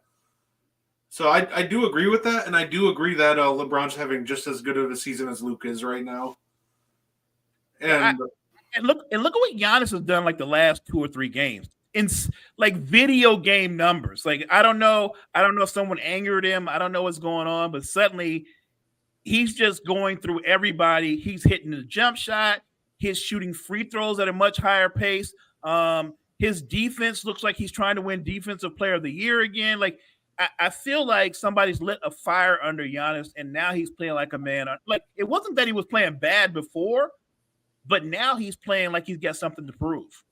So I do agree with that, and I do agree that LeBron's having just as good of a season as Luka is right now. And look at what Giannis has done like the last 2 or 3 games in like video game numbers. Like I don't know if someone angered him. I don't know what's going on, but suddenly he's just going through everybody. He's hitting the jump shot. He's shooting free throws at a much higher pace. His defense looks like he's trying to win Defensive Player of the Year again. Like I feel like somebody's lit a fire under Giannis, and now he's playing like a man. Like it wasn't that he was playing bad before, but now he's playing like he's got something to prove.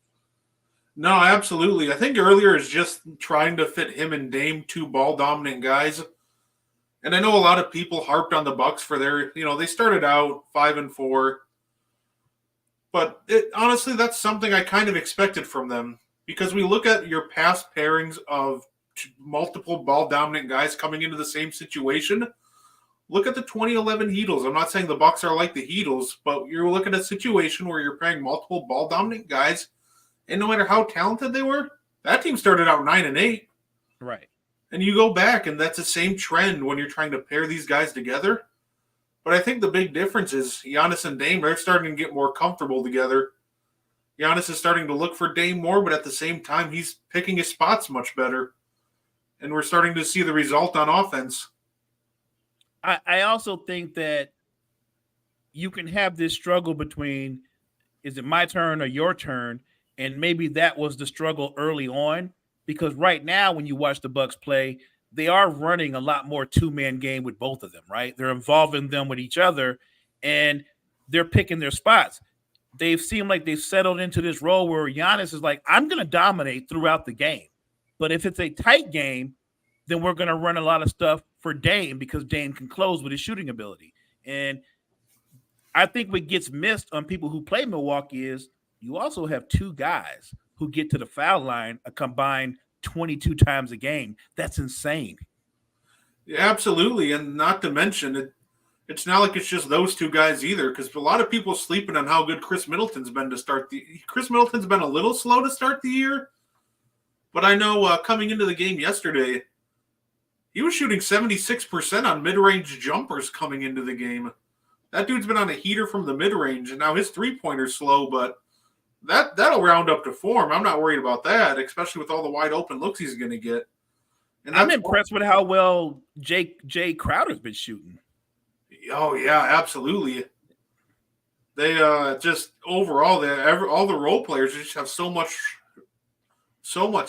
No, absolutely. I think earlier is just trying to fit him and Dame, 2 ball-dominant guys. And I know a lot of people harped on the Bucks for their, they started out 5-4. But honestly, that's something I kind of expected from them. Because we look at your past pairings of multiple ball-dominant guys coming into the same situation. Look at the 2011 Heatles. I'm not saying the Bucks are like the Heatles, but you're looking at a situation where you're pairing multiple ball-dominant guys, and no matter how talented they were, that team started out 9-8. Right. And you go back, and that's the same trend when you're trying to pair these guys together. But I think the big difference is Giannis and Dame, they're starting to get more comfortable together. Giannis is starting to look for Dame more, but at the same time, he's picking his spots much better. And we're starting to see the result on offense. I also think that you can have this struggle between, is it my turn or your turn? And maybe that was the struggle early on, because right now when you watch the Bucks play, they are running a lot more two-man game with both of them, right? They're involving them with each other and they're picking their spots. They've seemed like they've settled into this role where Giannis is like, I'm going to dominate throughout the game. But if it's a tight game, then we're going to run a lot of stuff for Dame because Dame can close with his shooting ability. And I think what gets missed on people who play Milwaukee is you also have two guys who get to the foul line a combined 22 times a game. That's insane. Yeah, absolutely. And not to mention, it's not like it's just those two guys either, because a lot of people sleeping on how good Chris Middleton's been to start the – Chris Middleton's been a little slow to start the year. But I know coming into the game yesterday, he was shooting 76% on mid-range jumpers coming into the game. That dude's been on a heater from the mid-range, and now his three-pointer's slow, but that'll round up to form. I'm not worried about that, especially with all the wide-open looks he's going to get. And I'm impressed with how well Jay Crowder's been shooting. Oh, yeah, absolutely. They just overall, all the role players just have so much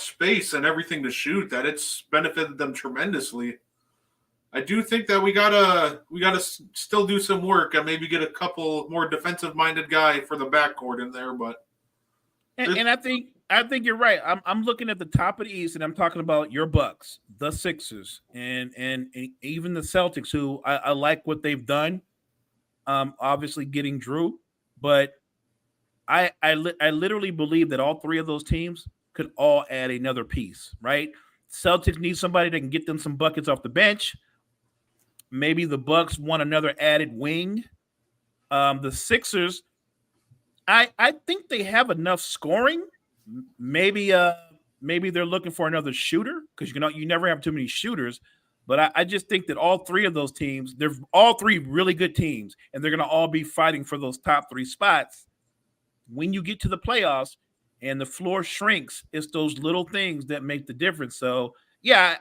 space and everything to shoot that it's benefited them tremendously. I do think that we gotta still do some work and maybe get a couple more defensive-minded guy for the backcourt in there. But and I think you're right. I'm looking at the top of the East, and I'm talking about your Bucks, the Sixers, and even the Celtics, who I like what they've done. Obviously getting Drew, but I literally believe that all three of those teams could all add another piece. Right? Celtics need somebody that can get them some buckets off the bench. Maybe the Bucks want another added wing. The Sixers, I think they have enough scoring. Maybe they're looking for another shooter because you never have too many shooters. But I just think that all three of those teams, they're all three really good teams, and they're going to all be fighting for those top three spots. When you get to the playoffs and the floor shrinks, it's those little things that make the difference. So, yeah,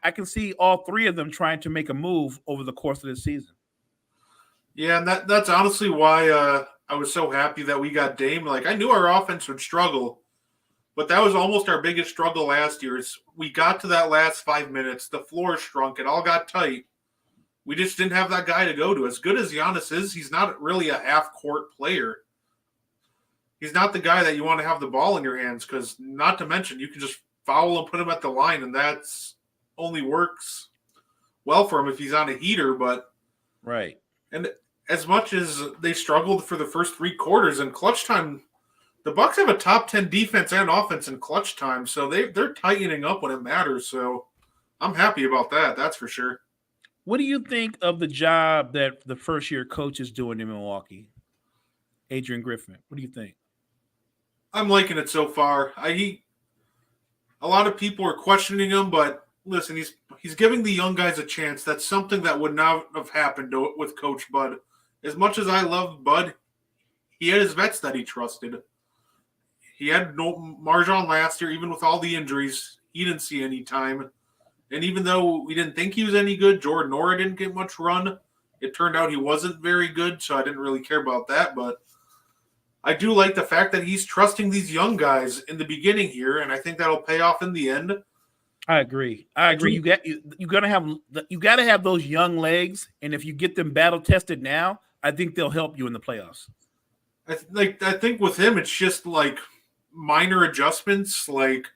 I can see all three of them trying to make a move over the course of this season. Yeah, and that's honestly why I was so happy that we got Dame. Like, I knew our offense would struggle, but that was almost our biggest struggle last year. Is we got to that last 5 minutes, the floor shrunk, it all got tight. We just didn't have that guy to go to. As good as Giannis is, he's not really a half-court player. He's not the guy that you want to have the ball in your hands because, not to mention, you can just foul and put him at the line, and that's only works well for him if he's on a heater. But right, and as much as they struggled for the first three quarters in clutch time, the Bucks have a top 10 defense and offense in clutch time, so they're tightening up when it matters. So I'm happy about that. That's for sure. What do you think of the job that the first-year coach is doing in Milwaukee, Adrian Griffin? What do you think? I'm liking it so far. A lot of people are questioning him, but listen, he's giving the young guys a chance. That's something that would not have happened with Coach Bud. As much as I love Bud, he had his vets that he trusted. He had no Marjon last year, even with all the injuries. He didn't see any time. And even though we didn't think he was any good, Jordan Nora didn't get much run. It turned out he wasn't very good, so I didn't really care about that. But I do like the fact that he's trusting these young guys in the beginning here, and I think that'll pay off in the end. I agree. You got to have those young legs, and if you get them battle tested now, I think they'll help you in the playoffs. I think with him, it's just like minor adjustments, like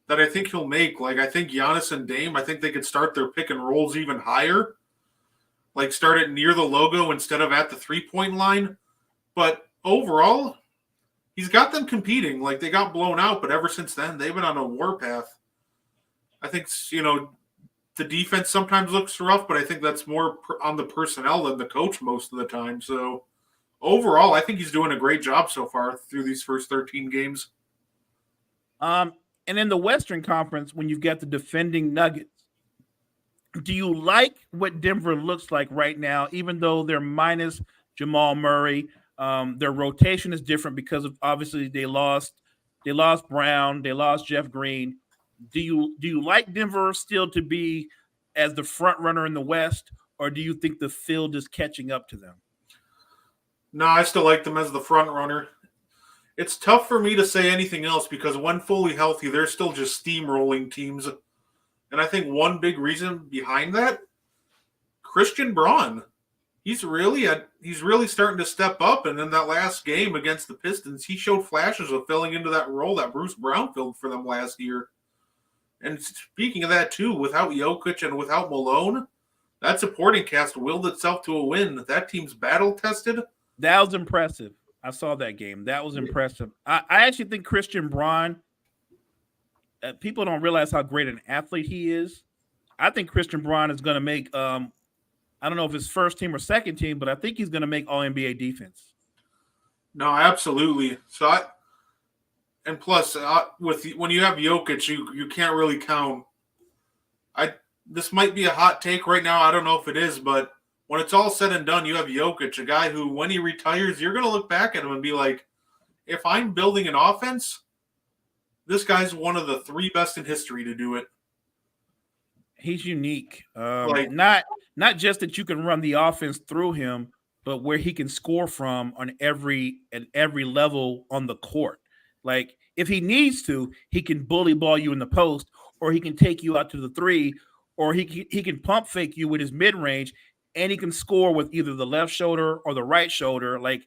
that I think he'll make. Like I think Giannis and Dame, I think they could start their pick and rolls even higher, like start it near the logo instead of at the 3-point line. But overall, he's got them competing. Like they got blown out, but ever since then, they've been on a warpath. I think, the defense sometimes looks rough, but I think that's more on the personnel than the coach most of the time. So overall, I think he's doing a great job so far through these first 13 games. And in the Western Conference, when you've got the defending Nuggets, do you like what Denver looks like right now, even though they're minus Jamal Murray? Their rotation is different because of obviously they lost Brown, they lost Jeff Green. Do you like Denver still to be as the front runner in the West, or do you think the field is catching up to them? No, I still like them as the front runner. It's tough for me to say anything else because when fully healthy, they're still just steamrolling teams. And I think one big reason behind that, Christian Braun. He's really starting to step up. And in that last game against the Pistons, he showed flashes of filling into that role that Bruce Brown filled for them last year. And speaking of that too, without Jokic and without Malone, that supporting cast willed itself to a win. That team's battle tested. That was impressive. I saw that game. That was impressive. I actually think Christian Braun, people don't realize how great an athlete he is. I think Christian Braun is going to make, I don't know if it's first team or second team, but I think he's going to make all NBA defense. No, absolutely. And plus, when you have Jokic, you can't really count. This might be a hot take right now. I don't know if it is, but when it's all said and done, you have Jokic, a guy who, when he retires, you're going to look back at him and be like, if I'm building an offense, this guy's one of the three best in history to do it. He's unique. Not just that you can run the offense through him, but where he can score from at every level on the court. Like if he needs to, he can bully ball you in the post, or he can take you out to the three, or he can pump fake you with his mid range, and he can score with either the left shoulder or the right shoulder. Like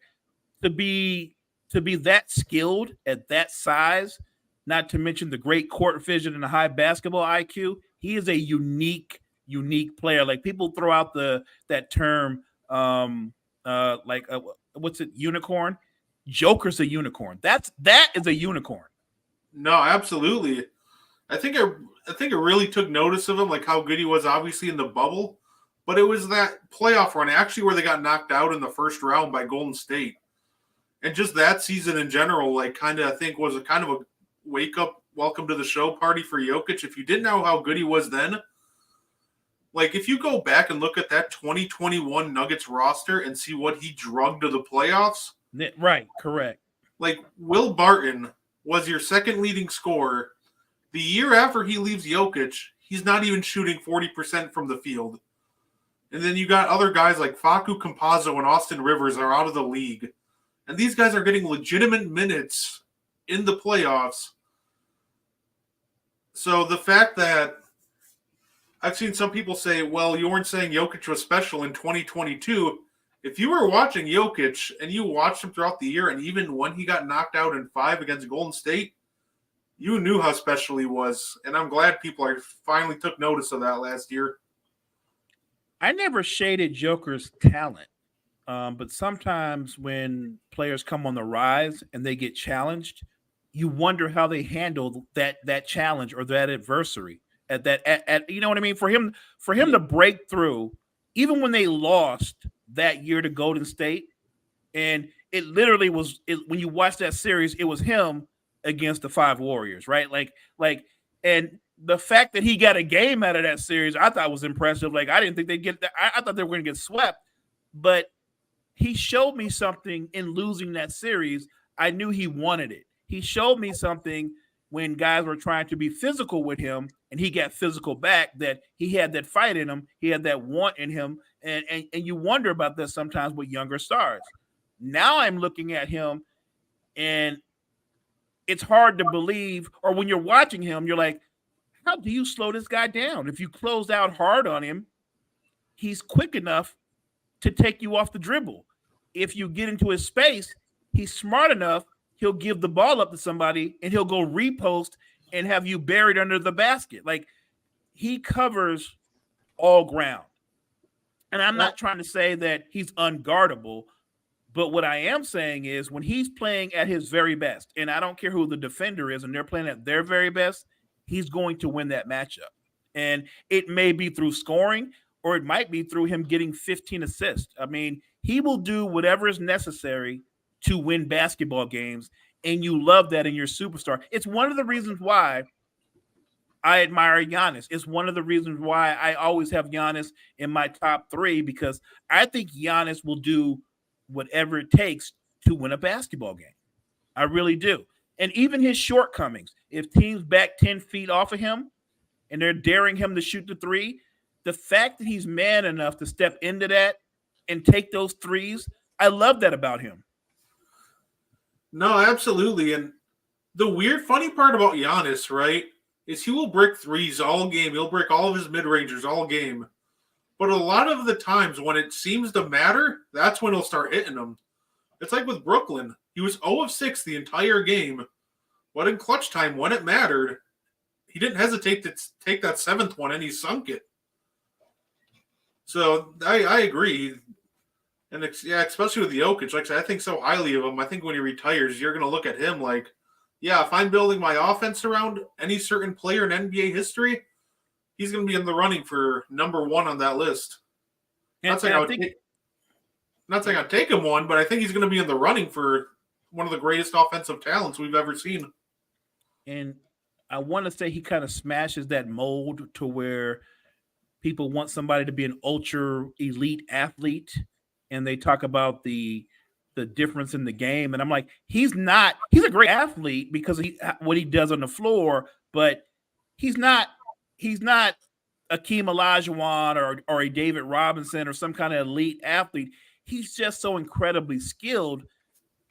to be that skilled at that size, not to mention the great court vision and the high basketball IQ, he is a unique player. Like people throw out that term, what's it, unicorn? Joker's a unicorn. That is a unicorn. No, absolutely. I think it really took notice of him, like how good he was, obviously in the bubble. But it was that playoff run, actually, where they got knocked out in the first round by Golden State, and just that season in general, like kind of I think was a kind of a wake up, welcome to the show party for Jokic. If you didn't know how good he was then, like if you go back and look at that 2021 Nuggets roster and see what he drugged to the playoffs. Right, correct. Like Will Barton was your second leading scorer. The year after he leaves Jokic, he's not even shooting 40% from the field. And then you got other guys like Facu Campazzo and Austin Rivers are out of the league. And these guys are getting legitimate minutes in the playoffs. So the fact that I've seen some people say, well, you weren't saying Jokic was special in 2022. If you were watching Jokic and you watched him throughout the year, and even when he got knocked out in 5 against Golden State, you knew how special he was. And I'm glad people finally took notice of that last year. I never shaded Joker's talent, but sometimes when players come on the rise and they get challenged, you wonder how they handle that challenge or that adversary. At you know what I mean? For him to break through, even when they lost that year to Golden State, and it literally was when you watch that series, it was him against the 5 Warriors, right? And the fact that he got a game out of that series, I thought was impressive. Like I didn't think they'd get that. I thought they were going to get swept, but he showed me something in losing that series. I knew he wanted it. He showed me something when guys were trying to be physical with him, and he got physical back, that he had that fight in him. He had that want in him. And you wonder about this sometimes with younger stars. Now I'm looking at him, and it's hard to believe, or when you're watching him, you're like, how do you slow this guy down? If you close out hard on him, he's quick enough to take you off the dribble. If you get into his space, he's smart enough, he'll give the ball up to somebody and he'll go repost and have you buried under the basket. Like he covers all ground. And I'm not trying to say that he's unguardable, but what I am saying is when he's playing at his very best, and I don't care who the defender is, and they're playing at their very best, he's going to win that matchup. And it may be through scoring, or it might be through him getting 15 assists. I mean, he will do whatever is necessary to win basketball games, and you love that in your superstar. It's one of the reasons why I admire Giannis. It's one of the reasons why I always have Giannis in my top 3, because I think Giannis will do whatever it takes to win a basketball game. I really do. And even his shortcomings, if teams back 10 feet off of him and they're daring him to shoot the 3, the fact that he's man enough to step into that and take those threes, I love that about him. No, absolutely. And the weird, funny part about Giannis, right, is he will brick threes all game. He'll brick all of his mid-rangers all game. But a lot of the times when it seems to matter, that's when he'll start hitting them. It's like with Brooklyn. He was 0 of 6 the entire game. But in clutch time, when it mattered, he didn't hesitate to take that 7th one, and he sunk it. So I agree. And especially with Jokic, like I said, I think so highly of him. I think when he retires, you're going to look at him like, yeah, if I'm building my offense around any certain player in NBA history, he's going to be in the running for number 1 on that list. Not saying I'd take him one, but I think he's going to be in the running for one of the greatest offensive talents we've ever seen. And I want to say he kind of smashes that mold to where people want somebody to be an ultra elite athlete, and they talk about the difference in the game. And I'm like, he's a great athlete because what he does on the floor, but he's not Akeem Olajuwon or a David Robinson or some kind of elite athlete. He's just so incredibly skilled.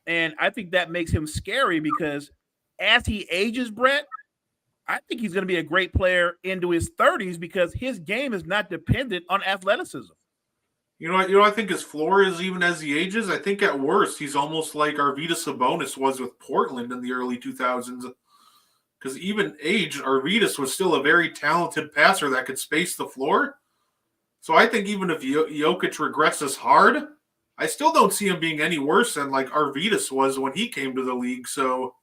And I think that makes him scary because as he ages, Brett, I think he's going to be a great player into his 30s because his game is not dependent on athleticism. You know, I think his floor is, even as he ages, I think at worst he's almost like Arvydas Sabonis was with Portland in the early 2000s. Because even age, Arvydas was still a very talented passer that could space the floor. So I think even if Jokic regresses hard, I still don't see him being any worse than like Arvydas was when he came to the league. So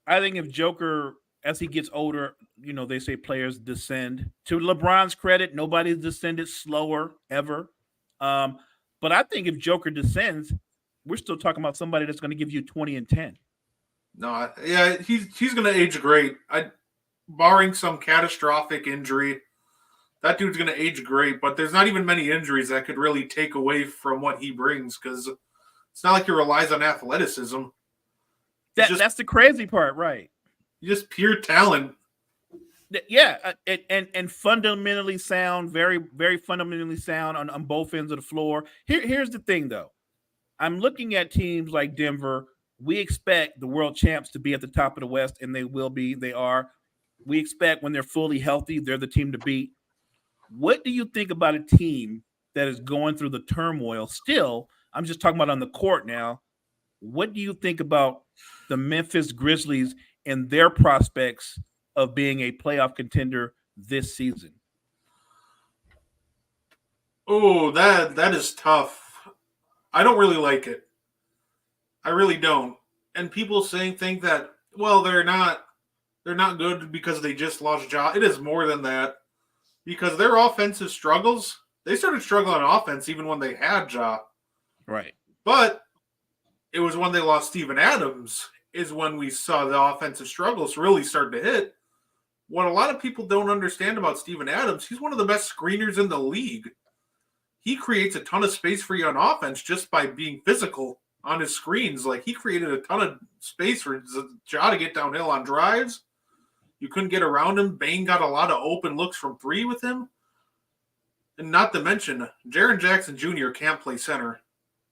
I think if Joker, as he gets older, you know, they say players descend. To LeBron's credit, nobody's descended slower ever. But I think if Joker descends, we're still talking about somebody that's going to give you 20 and 10. No, yeah, he's going to age great. Barring some catastrophic injury, that dude's going to age great. But there's not even many injuries that could really take away from what he brings because it's not like he relies on athleticism. That's the crazy part, right? Just pure talent. Yeah, and fundamentally sound, very, very fundamentally sound on both ends of the floor. Here's the thing, though. I'm looking at teams like Denver. We expect the world champs to be at the top of the West, and they will be. They are. We expect when they're fully healthy, they're the team to beat. What do you think about a team that is going through the turmoil still? I'm just talking about on the court now. What do you think about the Memphis Grizzlies and their prospects of being a playoff contender this season? Oh, that is tough. I don't really like it. I really don't. And people think that, well, they're not good because they just lost Ja. It is more than that. Because their offensive struggles, they started struggling on offense even when they had Ja. Right. But it was when they lost Steven Adams is when we saw the offensive struggles really start to hit. What a lot of people don't understand about Steven Adams, he's one of the best screeners in the league. He creates a ton of space for you on offense just by being physical on his screens. Like, he created a ton of space for Ja to get downhill on drives. You couldn't get around him. Bane got a lot of open looks from 3 with him. And not to mention, Jaren Jackson Jr. can't play center.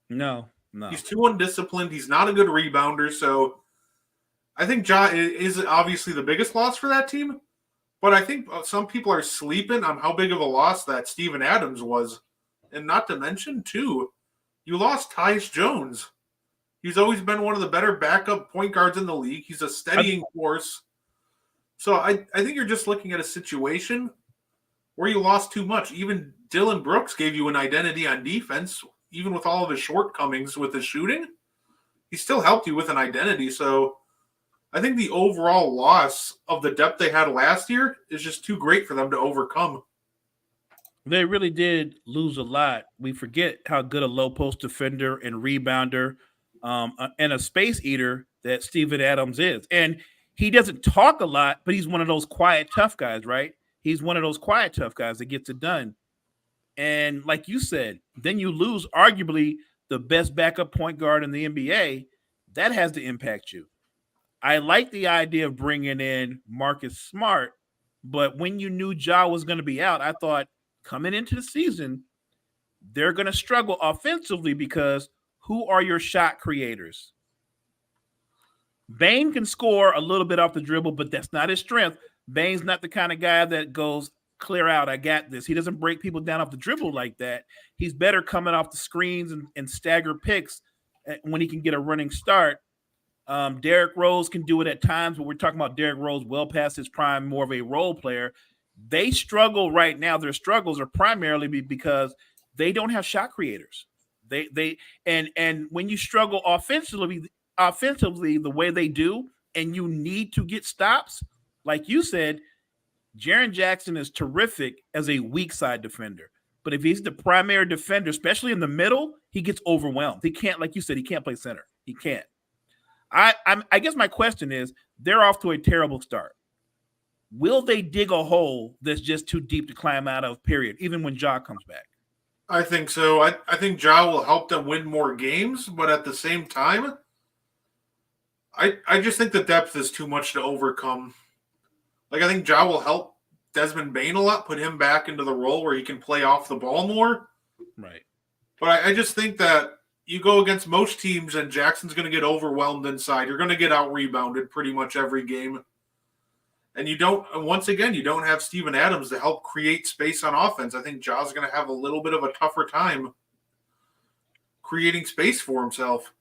No. He's too undisciplined. He's not a good rebounder. So I think Ja is obviously the biggest loss for that team. But I think some people are sleeping on how big of a loss that Steven Adams was. And not to mention, too, you lost Tyus Jones. He's always been one of the better backup point guards in the league. He's a steadying force. So I think you're just looking at a situation where you lost too much. Even Dylan Brooks gave you an identity on defense, even with all of his shortcomings with his shooting. He still helped you with an identity. So I think the overall loss of the depth they had last year is just too great for them to overcome. They really did lose a lot. We forget how good a low post defender and rebounder and a space eater that Steven Adams is. And he doesn't talk a lot, but he's one of those quiet, tough guys, right? He's one of those quiet, tough guys that gets it done. And like you said, then you lose arguably the best backup point guard in the NBA. That has to impact you. I like the idea of bringing in Marcus Smart, but when you knew Ja was going to be out, I thought coming into the season, they're going to struggle offensively because who are your shot creators? Bane can score a little bit off the dribble, but that's not his strength. Bane's not the kind of guy that goes clear out. I got this. He doesn't break people down off the dribble like that. He's better coming off the screens and stagger picks when he can get a running start. Derrick Rose can do it at times, but we're talking about Derrick Rose well past his prime, more of a role player. They struggle right now. Their struggles are primarily because they don't have shot creators. And when you struggle offensively the way they do, and you need to get stops, like you said, Jaren Jackson is terrific as a weak side defender. But if he's the primary defender, especially in the middle, he gets overwhelmed. He can't, like you said, he can't play center. He can't. I guess my question is, they're off to a terrible start. Will they dig a hole that's just too deep to climb out of, period, even when Ja comes back? I think so. I think Ja will help them win more games, but at the same time, I just think the depth is too much to overcome. Like, I think Ja will help Desmond Bane a lot, put him back into the role where he can play off the ball more. Right. But I just think that you go against most teams and Jackson's going to get overwhelmed inside. You're going to get out-rebounded pretty much every game. And you don't have Steven Adams to help create space on offense. I think Ja's going to have a little bit of a tougher time creating space for himself.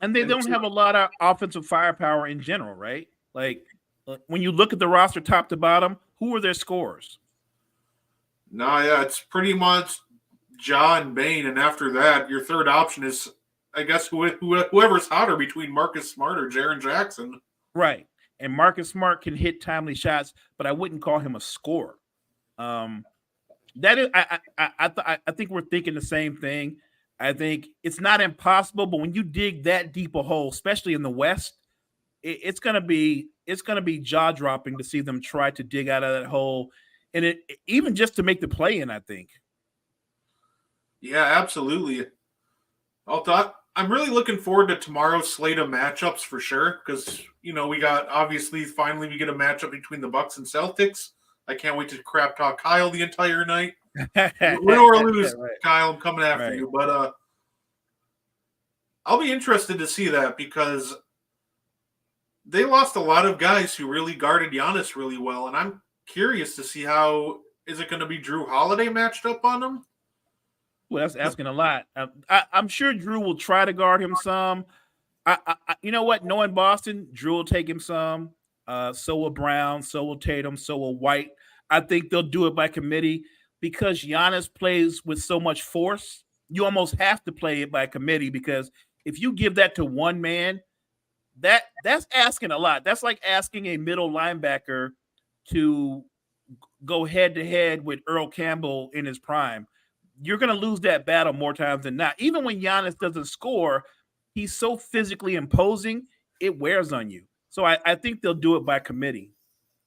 And they don't have a lot of offensive firepower in general, right? Like, when you look at the roster top to bottom, who are their scorers? No, yeah, it's pretty much Ja and Bane. And after that, your third option is, I guess, whoever's hotter between Marcus Smart or Jaren Jackson. Right. And Marcus Smart can hit timely shots, but I wouldn't call him a scorer. That is, I think we're thinking the same thing. I think it's not impossible, but when you dig that deep a hole, especially in the West, it's gonna be jaw dropping to see them try to dig out of that hole, and it even just to make the play in. I think. Yeah, absolutely. I'm really looking forward to tomorrow's slate of matchups for sure, because we got finally we get a matchup between the Bucks and Celtics. I can't wait to crap talk Kyle the entire night. Win or lose, right. Kyle, I'm coming after you. But I'll be interested to see that because they lost a lot of guys who really guarded Giannis really well, and I'm curious to see how is it going to be Drew Holiday matched up on him. Well, that's asking a lot. I'm sure Drew will try to guard him some. You know what? Knowing Boston, Drew will take him some. So will Brown. So will Tatum. So will White. I think they'll do it by committee because Giannis plays with so much force. You almost have to play it by committee because if you give that to one man, that's asking a lot. That's like asking a middle linebacker to go head-to-head with Earl Campbell in his prime. You're going to lose that battle more times than not. Even when Giannis doesn't score, he's so physically imposing, it wears on you. So I think they'll do it by committee.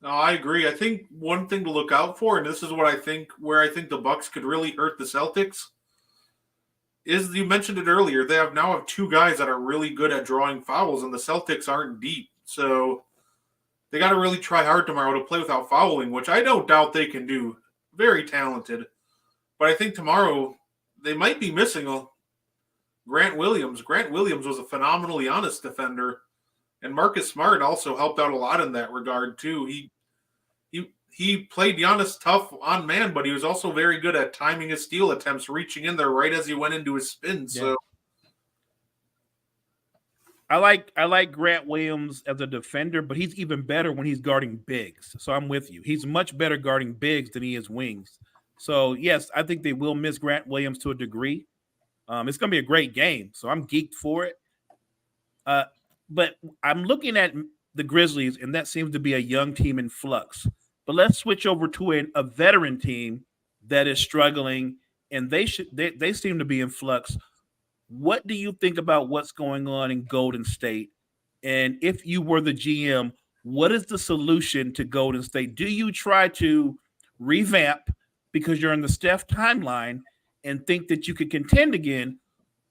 No, I agree. I think one thing to look out for, and this is what I think the Bucks could really hurt the Celtics, is you mentioned it earlier. They now have two guys that are really good at drawing fouls, and the Celtics aren't deep. So they got to really try hard tomorrow to play without fouling, which I don't doubt they can do. Very talented. But I think tomorrow they might be missing Grant Williams. Grant Williams was a phenomenally honest defender. And Marcus Smart also helped out a lot in that regard, too. He played Giannis tough on man, but he was also very good at timing his steal attempts, reaching in there right as he went into his spin. So I like Grant Williams as a defender, but he's even better when he's guarding bigs. So I'm with you. He's much better guarding bigs than he is wings. So, yes, I think they will miss Grant Williams to a degree. It's going to be a great game, so I'm geeked for it. But I'm looking at the Grizzlies, and that seems to be a young team in flux. But let's switch over to a veteran team that is struggling, and they seem to be in flux. What do you think about what's going on in Golden State? And if you were the GM, What is the solution to Golden State? Do you try to revamp because you're in the Steph timeline and think that you could contend again?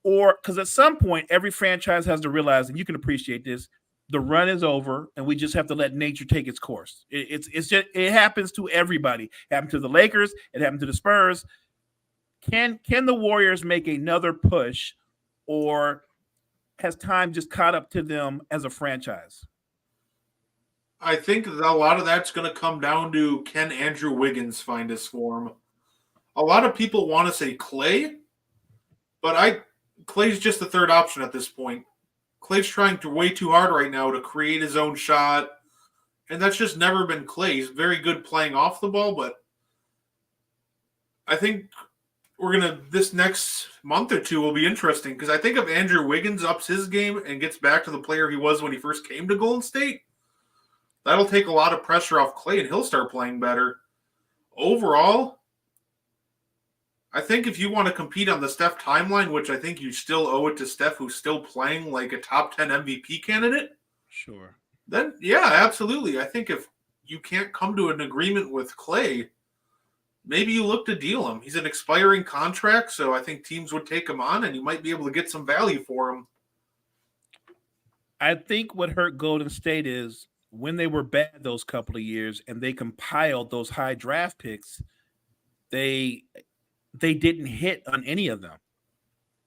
Or because at some point, every franchise has to realize, and you can appreciate this, the run is over, and we just have to let nature take its course. It's just it happens to everybody. It happened to the Lakers. It happened to the Spurs. Can the Warriors make another push, or has time just caught up to them as a franchise? I think a lot of that's going to come down to, can Andrew Wiggins find his form? A lot of people want to say Clay, but Clay's just the third option at this point. Clay's trying way too hard right now to create his own shot, and that's just never been Clay. He's very good playing off the ball, but I think this next month or two will be interesting, because I think if Andrew Wiggins ups his game and gets back to the player he was when he first came to Golden State, that'll take a lot of pressure off Clay, and he'll start playing better. Overall, I think if you want to compete on the Steph timeline, which I think you still owe it to Steph, who's still playing like a top 10 MVP candidate, Sure. then yeah, absolutely. I think if you can't come to an agreement with Clay, maybe you look to deal him. He's an expiring contract, so I think teams would take him on, and you might be able to get some value for him. I think what hurt Golden State is when they were bad those couple of years and they compiled those high draft picks, they didn't hit on any of them.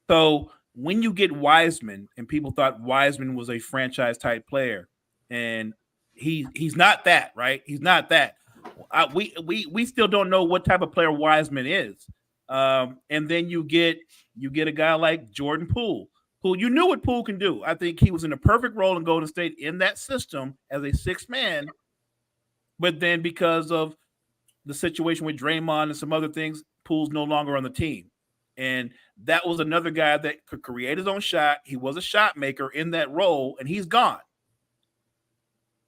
So when you get Wiseman, and people thought Wiseman was a franchise type player, and he's not that, right? He's not that. We still don't know what type of player Wiseman is. And then you get a guy like Jordan Poole. Poole, you knew what Poole can do. I think he was in a perfect role in Golden State in that system as a sixth man. But then because of the situation with Draymond and some other things, Poole's no longer on the team. And that was another guy that could create his own shot. He was a shot maker in that role, and he's gone.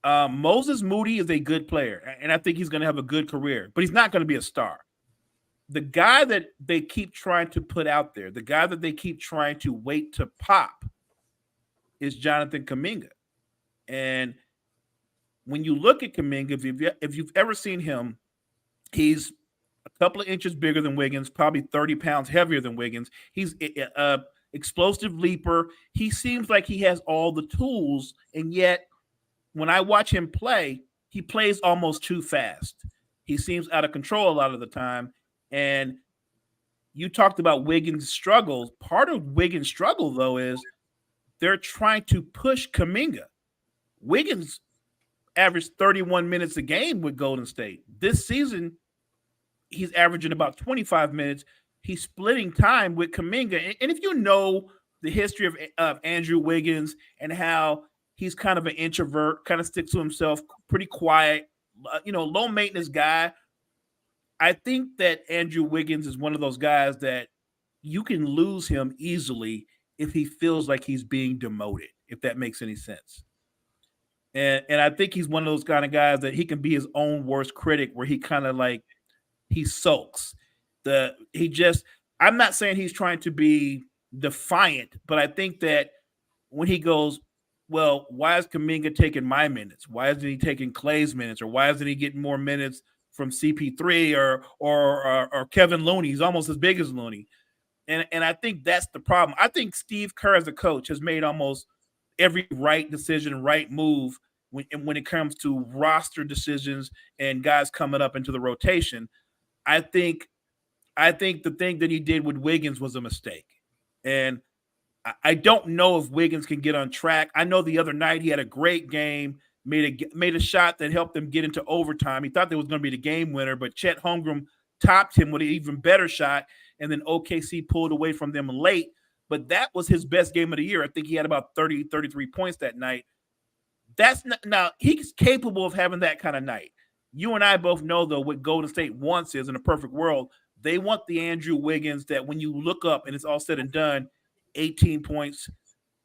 Moses Moody is a good player, and I think he's going to have a good career, but he's not going to be a star. The guy that they keep trying to put out there, the guy that they keep trying to wait to pop, is Jonathan Kuminga. And when you look at Kuminga, if you've ever seen him, he's a couple of inches bigger than Wiggins, probably 30 pounds heavier than Wiggins. He's an explosive leaper. He seems like he has all the tools, and yet when I watch him play, he plays almost too fast. He seems out of control a lot of the time. And you talked about Wiggins' struggles. Part of Wiggins' struggle, though, is they're trying to push Kuminga. Wiggins averaged 31 minutes a game with Golden State. This season, he's averaging about 25 minutes. He's splitting time with Kuminga. And if you know the history of Andrew Wiggins and how he's kind of an introvert, kind of sticks to himself, pretty quiet, low maintenance guy, I think that Andrew Wiggins is one of those guys that you can lose him easily if he feels like he's being demoted, if that makes any sense. And I think he's one of those kind of guys that he can be his own worst critic, where he kind of like, he sulks. I'm not saying he's trying to be defiant, but I think that when he goes, well, why is Kuminga taking my minutes? Why isn't he taking Clay's minutes? Or why isn't he getting more minutes from CP3 or Kevin Looney? He's almost as big as Looney. And I think that's the problem. I think Steve Kerr as a coach has made almost every right decision, right move when it comes to roster decisions and guys coming up into the rotation. I think the thing that he did with Wiggins was a mistake. And I don't know if Wiggins can get on track. I know the other night he had a great game, made a shot that helped them get into overtime. He thought that was going to be the game winner, but Chet Holmgren topped him with an even better shot, and then OKC pulled away from them late. But that was his best game of the year. I think he had about 30, 33 points that night. Now, he's capable of having that kind of night. You and I both know, though, what Golden State wants is, in a perfect world, they want the Andrew Wiggins that when you look up and it's all said and done, 18 points,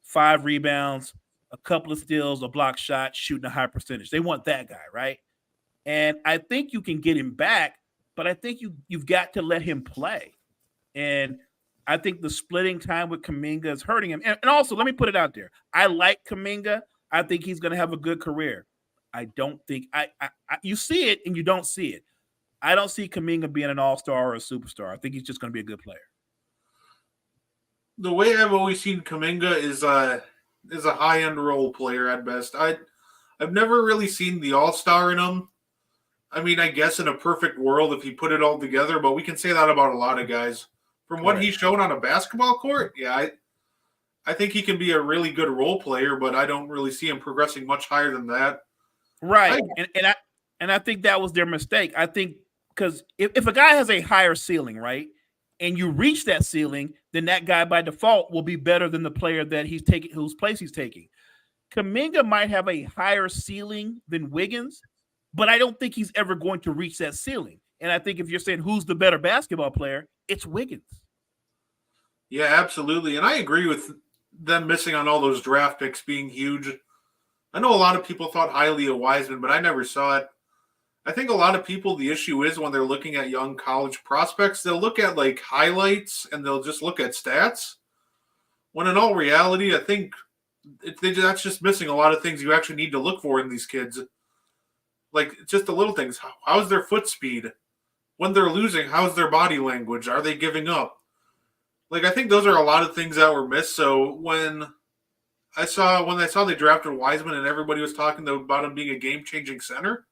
5 rebounds, a couple of steals, a block shot, shooting a high percentage. They want that guy, right? And I think you can get him back, but I think you've got to let him play. And I think the splitting time with Kuminga is hurting him. And also, let me put it out there. I like Kuminga. I think he's going to have a good career. I don't think I you see it and you don't see it. I don't see Kuminga being an all-star or a superstar. I think he's just going to be a good player. The way I've always seen Kuminga is a high-end role player at best. I've never really seen the all-star in him. I mean, I guess in a perfect world if he put it all together, but we can say that about a lot of guys. From what he's shown on a basketball court, yeah, I think he can be a really good role player, but I don't really see him progressing much higher than that. Right. And I think that was their mistake. I think because if a guy has a higher ceiling, right, and you reach that ceiling, then that guy by default will be better than the player that he's taking, whose place he's taking. Kuminga might have a higher ceiling than Wiggins, but I don't think he's ever going to reach that ceiling. And I think if you're saying who's the better basketball player, it's Wiggins. Yeah, absolutely. And I agree with them missing on all those draft picks being huge. I know a lot of people thought highly of Wiseman, but I never saw it. I think a lot of people, the issue is when they're looking at young college prospects, they'll look at like highlights and they'll just look at stats. When in all reality, I think that's just missing a lot of things you actually need to look for in these kids. Like just the little things. How's their foot speed? When they're losing, how's their body language? Are they giving up? Like I think those are a lot of things that were missed. So when I saw they drafted Wiseman and everybody was talking about him being a game-changing center,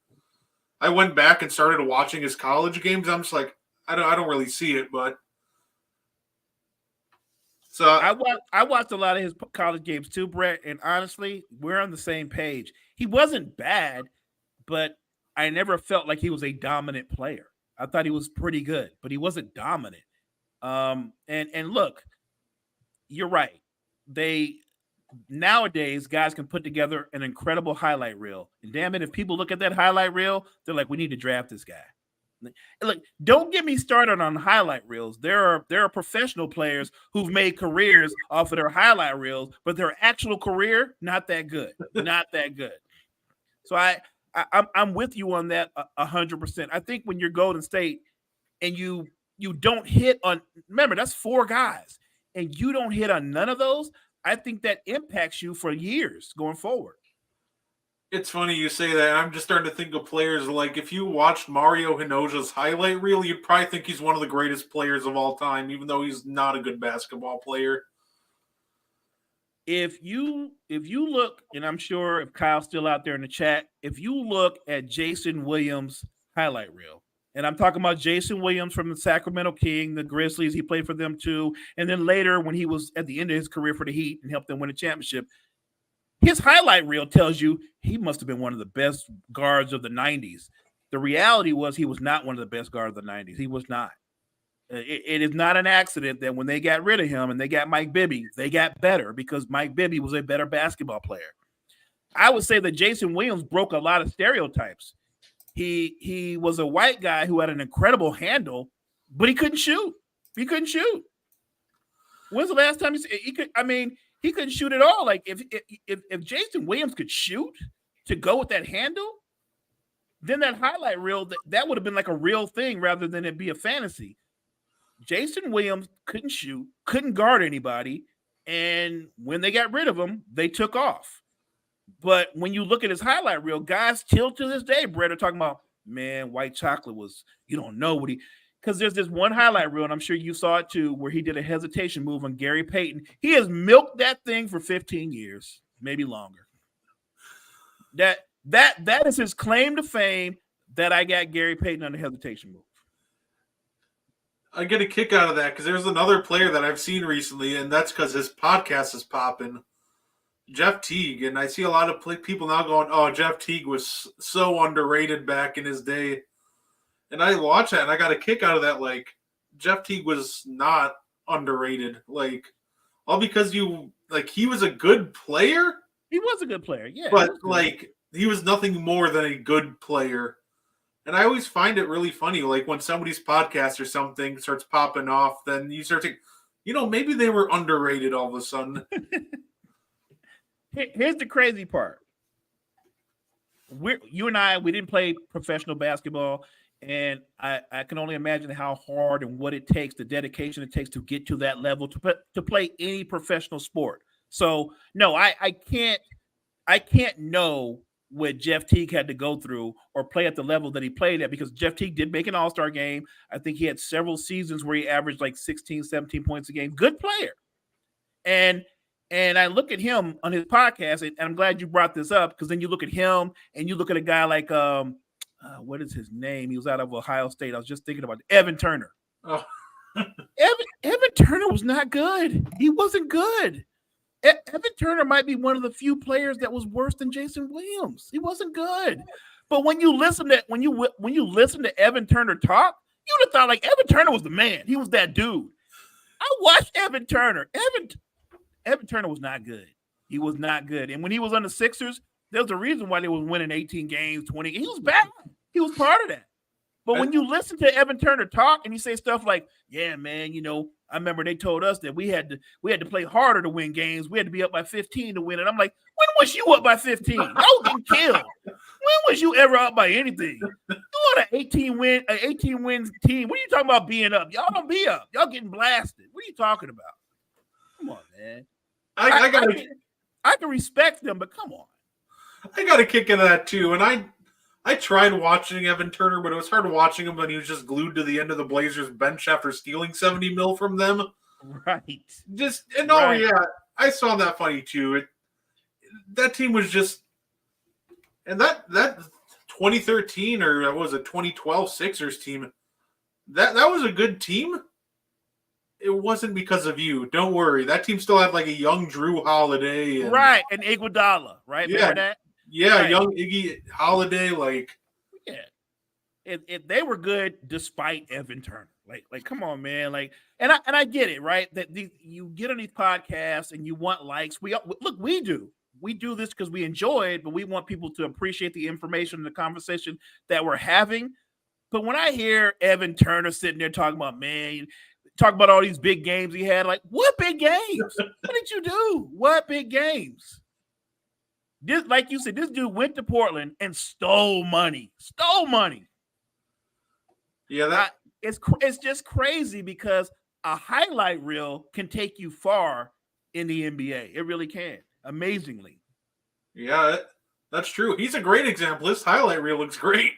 I went back and started watching his college games. I'm just like, I don't really see it, but so I watched a lot of his college games too, Brett, and honestly, we're on the same page. He wasn't bad, but I never felt like he was a dominant player. I thought he was pretty good, but he wasn't dominant. And look, you're right. Nowadays, guys can put together an incredible highlight reel. And damn it, if people look at that highlight reel, they're like, we need to draft this guy. Look, don't get me started on highlight reels. There are professional players who've made careers off of their highlight reels, but their actual career, not that good. Not that good. So I'm with you on that 100%. I think when you're Golden State and you don't hit on, remember, that's 4 guys, and you don't hit on none of those, I think that impacts you for years going forward. It's funny you say that. I'm just starting to think of players like if you watched Mario Hinojo's highlight reel, you'd probably think he's one of the greatest players of all time, even though he's not a good basketball player. If you look, and I'm sure if Kyle's still out there in the chat, if you look at Jason Williams' highlight reel, and I'm talking about Jason Williams from the Sacramento King, the Grizzlies, he played for them too. And then later when he was at the end of his career for the Heat and helped them win a championship, his highlight reel tells you he must have been one of the best guards of the 90s. The reality was he was not one of the best guards of the 90s. He was not. It is not an accident that when they got rid of him and they got Mike Bibby, they got better because Mike Bibby was a better basketball player. I would say that Jason Williams broke a lot of stereotypes. He was a white guy who had an incredible handle, but he couldn't shoot. He couldn't shoot. When's the last time he could? I mean, he couldn't shoot at all. Like if Jason Williams could shoot to go with that handle, then that highlight reel that would have been like a real thing rather than it be a fantasy. Jason Williams couldn't shoot, couldn't guard anybody, and when they got rid of him, they took off. But when you look at his highlight reel, guys still to this day, Brett, are talking about, man, White Chocolate was, you don't know what he, because there's this one highlight reel, and I'm sure you saw it too, where he did a hesitation move on Gary Payton. He has milked that thing for 15 years, maybe longer. That is his claim to fame, that I got Gary Payton on the hesitation move. I get a kick out of that because there's another player that I've seen recently, and that's because his podcast is popping. Jeff Teague, and I see a lot of people now going, oh, Jeff Teague was so underrated back in his day. And I watch that, and I got a kick out of that. Like, Jeff Teague was not underrated. Like, all because he was a good player. He was a good player, yeah. But, he was nothing more than a good player. And I always find it really funny, like, when somebody's podcast or something starts popping off, then you start thinking, maybe they were underrated all of a sudden. Here's the crazy part. You and I, we didn't play professional basketball, and I can only imagine how hard and what it takes, the dedication it takes to get to that level to play any professional sport. So no, I can't know what Jeff Teague had to go through or play at the level that he played at, because Jeff Teague did make an all-star game. I think he had several seasons where he averaged like 16, 17 points a game. Good player. And I look at him on his podcast, and I'm glad you brought this up, because then you look at him and you look at a guy like, what is his name? He was out of Ohio State. I was just thinking about it. Evan Turner. Oh. Evan Turner was not good. He wasn't good. Evan Turner might be one of the few players that was worse than Jason Williams. He wasn't good. But when you listen to Evan Turner talk, you would have thought like Evan Turner was the man. He was that dude. I watched Evan Turner. Evan Turner was not good. He was not good. And when he was on the Sixers, there's a reason why they was winning 18 games, 20. He was bad. He was part of that. But when you listen to Evan Turner talk and he say stuff like, yeah, man, I remember they told us that we had to play harder to win games. We had to be up by 15 to win it. I'm like, when was you up by 15? Y'all getting killed. When was you ever up by anything? You on an 18 wins team. What are you talking about being up? Y'all don't be up. Y'all getting blasted. What are you talking about? Come on, man. I can respect them, but come on. I got a kick in that too. And I tried watching Evan Turner, but it was hard watching him when he was just glued to the end of the Blazers bench after stealing 70 mil from them. Right. Yeah, I saw that funny too. That team was just, and that 2013 or what was it, 2012 Sixers team, that was a good team. It wasn't because of you. Don't worry. That team still had like a young Drew Holiday. Right, and Iguodala, right? Yeah. Remember that? Yeah, right. Young Iggy Holiday, like. Yeah. They were good despite Evan Turner. Like, come on, man. Like, and I get it, right? That you get on these podcasts and you want likes. We do this because we enjoy it, but we want people to appreciate the information and the conversation that we're having. But when I hear Evan Turner sitting there talking about all these big games he had, like, what big games? What did you do? What big games? This, like you said, this dude went to Portland and stole money. Yeah, it's just crazy because a highlight reel can take you far in the NBA. It really can, amazingly. Yeah, that's true. He's a great example. This highlight reel looks great.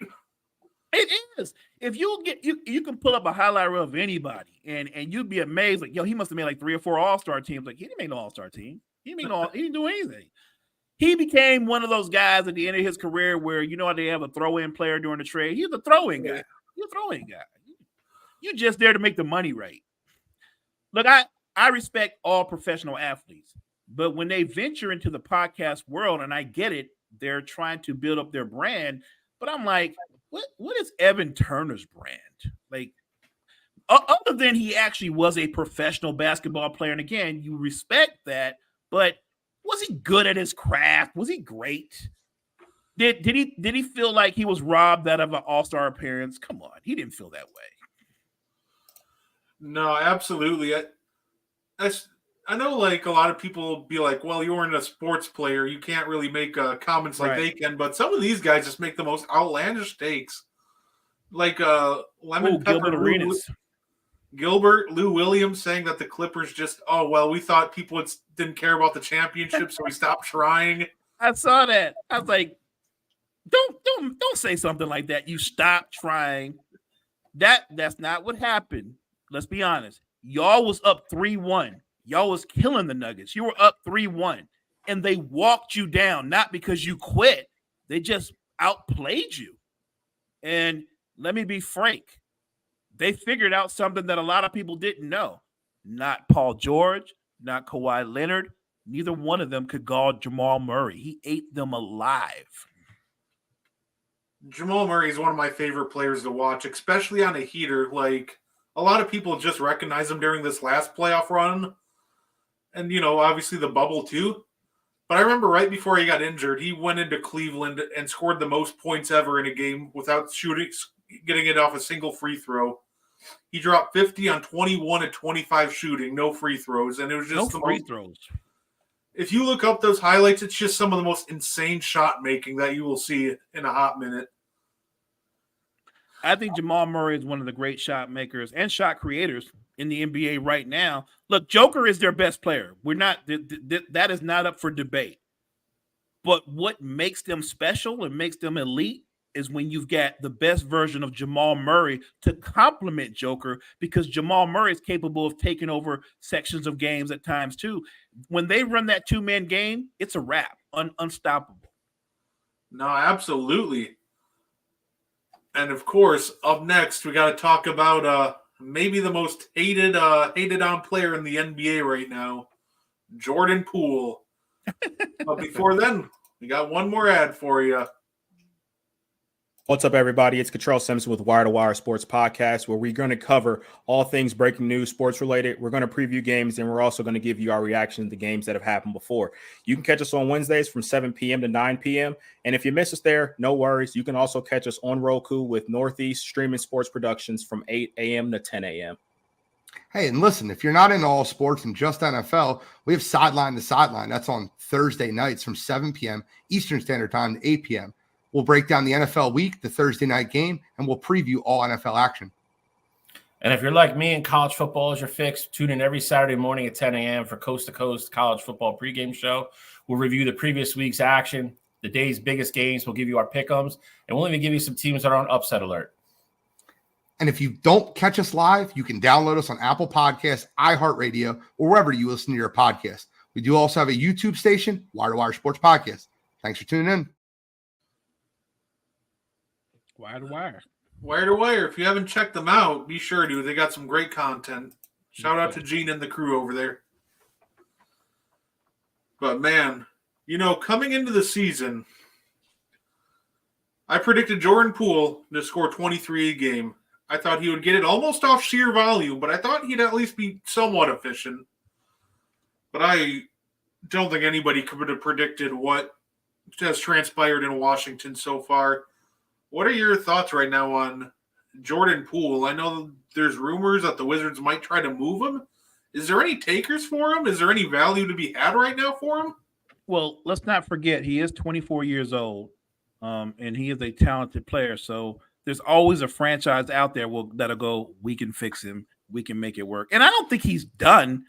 It is. If you can pull up a highlight reel of anybody, and you'd be amazed. Like, yo, he must have made like 3 or 4 All-Star teams. Like, he didn't make no All-Star team. He didn't do anything. He became one of those guys at the end of his career where, how they have a throw-in player during the trade. He's a throw-in guy. You're a throw-in guy. You're just there to make the money right. Look, I respect all professional athletes, but when they venture into the podcast world, and I get it, they're trying to build up their brand, but I'm like, what is Evan Turner's brand? Like, other than he actually was a professional basketball player, and again, you respect that, but was he good at his craft? Was he great? Did he feel like he was robbed out of an All-Star appearance? Come on, he didn't feel that way. No, absolutely. I know, like, a lot of people be like, well, you weren't a sports player. You can't really make comments like they can. But some of these guys just make the most outlandish takes. Like Lemon Pepper Gilbert, Lou Williams saying that the Clippers just, we thought people didn't care about the championship, so we stopped trying. I saw that. I was like, don't say something like that. You stopped trying. That's not what happened. Let's be honest. Y'all was up 3-1. Y'all was killing the Nuggets. You were up 3-1, and they walked you down, not because you quit. They just outplayed you. And let me be frank. They figured out something that a lot of people didn't know. Not Paul George, not Kawhi Leonard. Neither one of them could guard Jamal Murray. He ate them alive. Jamal Murray is one of my favorite players to watch, especially on a heater. Like, a lot of people just recognize him during this last playoff run. And, obviously the bubble too. But I remember right before he got injured, he went into Cleveland and scored the most points ever in a game without getting it off a single free throw. He dropped 50 on 21 and 25 shooting, no free throws. And it was just free throws. If you look up those highlights, it's just some of the most insane shot making that you will see in a hot minute. I think Jamal Murray is one of the great shot makers and shot creators in the NBA right now. Look, Joker is their best player. We're not that is not up for debate. But what makes them special and makes them elite is when you've got the best version of Jamal Murray to complement Joker, because Jamal Murray is capable of taking over sections of games at times too. When they run that two-man game, it's a wrap, unstoppable. No, absolutely. And of course, up next, we got to talk about maybe the most hated on player in the NBA right now, Jordan Poole. But before then, we got one more ad for you. What's up, everybody? It's Cottrell Simpson with Wire to Wire Sports Podcast, where we're going to cover all things breaking news, sports related. We're going to preview games, and we're also going to give you our reaction to games that have happened before. You can catch us on Wednesdays from 7 p.m. to 9 p.m. And if you miss us there, no worries. You can also catch us on Roku with Northeast Streaming Sports Productions from 8 a.m. to 10 a.m. Hey, and listen, if you're not into all sports and just NFL, we have Sideline to Sideline. That's on Thursday nights from 7 p.m. Eastern Standard Time to 8 p.m. We'll break down the NFL week, the Thursday night game, and we'll preview all NFL action. And if you're like me and college football is your fix, tune in every Saturday morning at 10 a.m. for Coast to Coast College Football pregame show. We'll review the previous week's action, the day's biggest games. We'll give you our pick'ems, and we'll even give you some teams that are on upset alert. And if you don't catch us live, you can download us on Apple Podcasts, iHeartRadio, or wherever you listen to your podcast. We do also have a YouTube station, Wire to Wire Sports Podcast. Thanks for tuning in. Wire to Wire. Wire to Wire. If you haven't checked them out, be sure to. They got some great content. Shout out to Gene and the crew over there. But man, coming into the season, I predicted Jordan Poole to score 23 a game. I thought he would get it almost off sheer volume, but I thought he'd at least be somewhat efficient. But I don't think anybody could have predicted what has transpired in Washington so far. What are your thoughts right now on Jordan Poole? I know there's rumors that the Wizards might try to move him. Is there any takers for him? Is there any value to be had right now for him? Well, let's not forget he is 24 years old, and he is a talented player. So there's always a franchise out there that'll go, we can fix him. We can make it work. And I don't think he's done.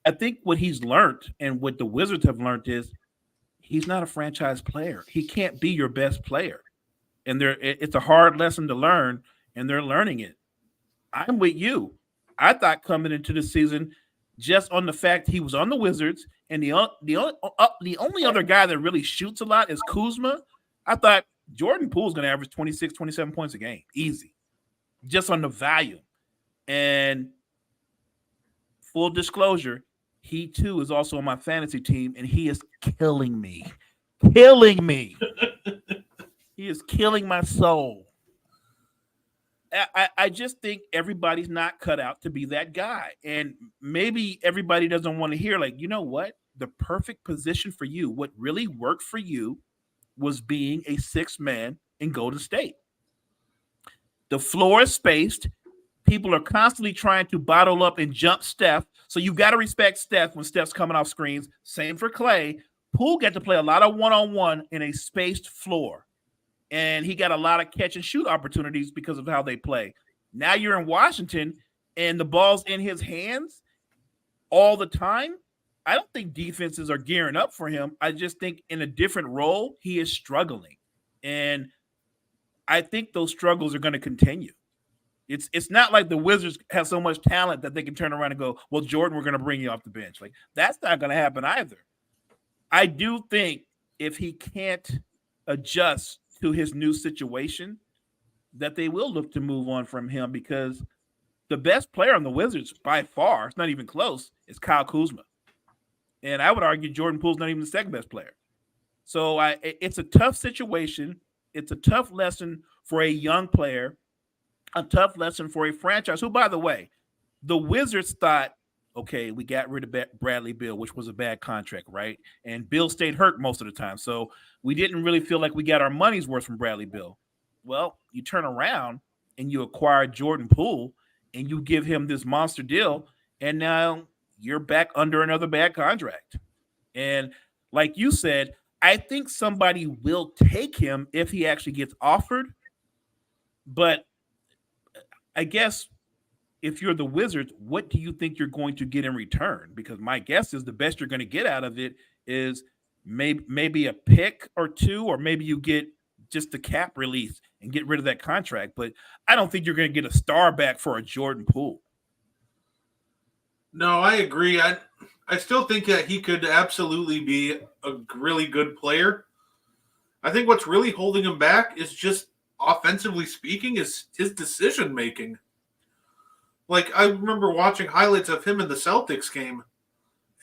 I think what he's learned and what the Wizards have learned is he's not a franchise player. He can't be your best player. And it's a hard lesson to learn, and they're learning it. I'm with you. I thought coming into the season, just on the fact he was on the Wizards, and the only other guy that really shoots a lot is Kuzma. I thought Jordan Poole's going to average 26, 27 points a game. Easy. Just on the volume. And full disclosure, he too is also on my fantasy team, and he is killing me. Killing me. He is killing my soul. I just think everybody's not cut out to be that guy. And maybe everybody doesn't want to hear, like, you know what? The perfect position for you, what really worked for you was being a sixth man in Golden State. The floor is spaced. People are constantly trying to bottle up and jump Steph. So you got to respect Steph when Steph's coming off screens. Same for Clay. Poole got to play a lot of one-on-one in a spaced floor. And he got a lot of catch and shoot opportunities because of how they play. Now you're in Washington and the ball's in his hands all the time. I don't think defenses are gearing up for him. I just think in a different role, he is struggling. And I think those struggles are going to continue. It's not like the Wizards have so much talent that they can turn around and go, well, Jordan, we're going to bring you off the bench. Like, that's not going to happen either. I do think if he can't adjust to his new situation, that they will look to move on from him, because the best player on the Wizards by far, it's not even close, is Kyle Kuzma. And I would argue Jordan Poole's not even the second best player. So it's a tough situation. It's a tough lesson for a young player, a tough lesson for a franchise who, by the way, the Wizards thought, okay, we got rid of Bradley Beal, which was a bad contract, right? And Bill stayed hurt most of the time. So we didn't really feel like we got our money's worth from Bradley Beal. Well, you turn around and you acquire Jordan Poole and you give him this monster deal, and now you're back under another bad contract. And like you said, I think somebody will take him if he actually gets offered. But I guess if you're the Wizards, what do you think you're going to get in return? Because my guess is the best you're going to get out of it is maybe a pick or two, or maybe you get just the cap release and get rid of that contract. But I don't think you're going to get a star back for a Jordan Poole. No, I agree. I still think that he could absolutely be a really good player. I think what's really holding him back is just offensively speaking, is his decision making. Like, I remember watching highlights of him in the Celtics game,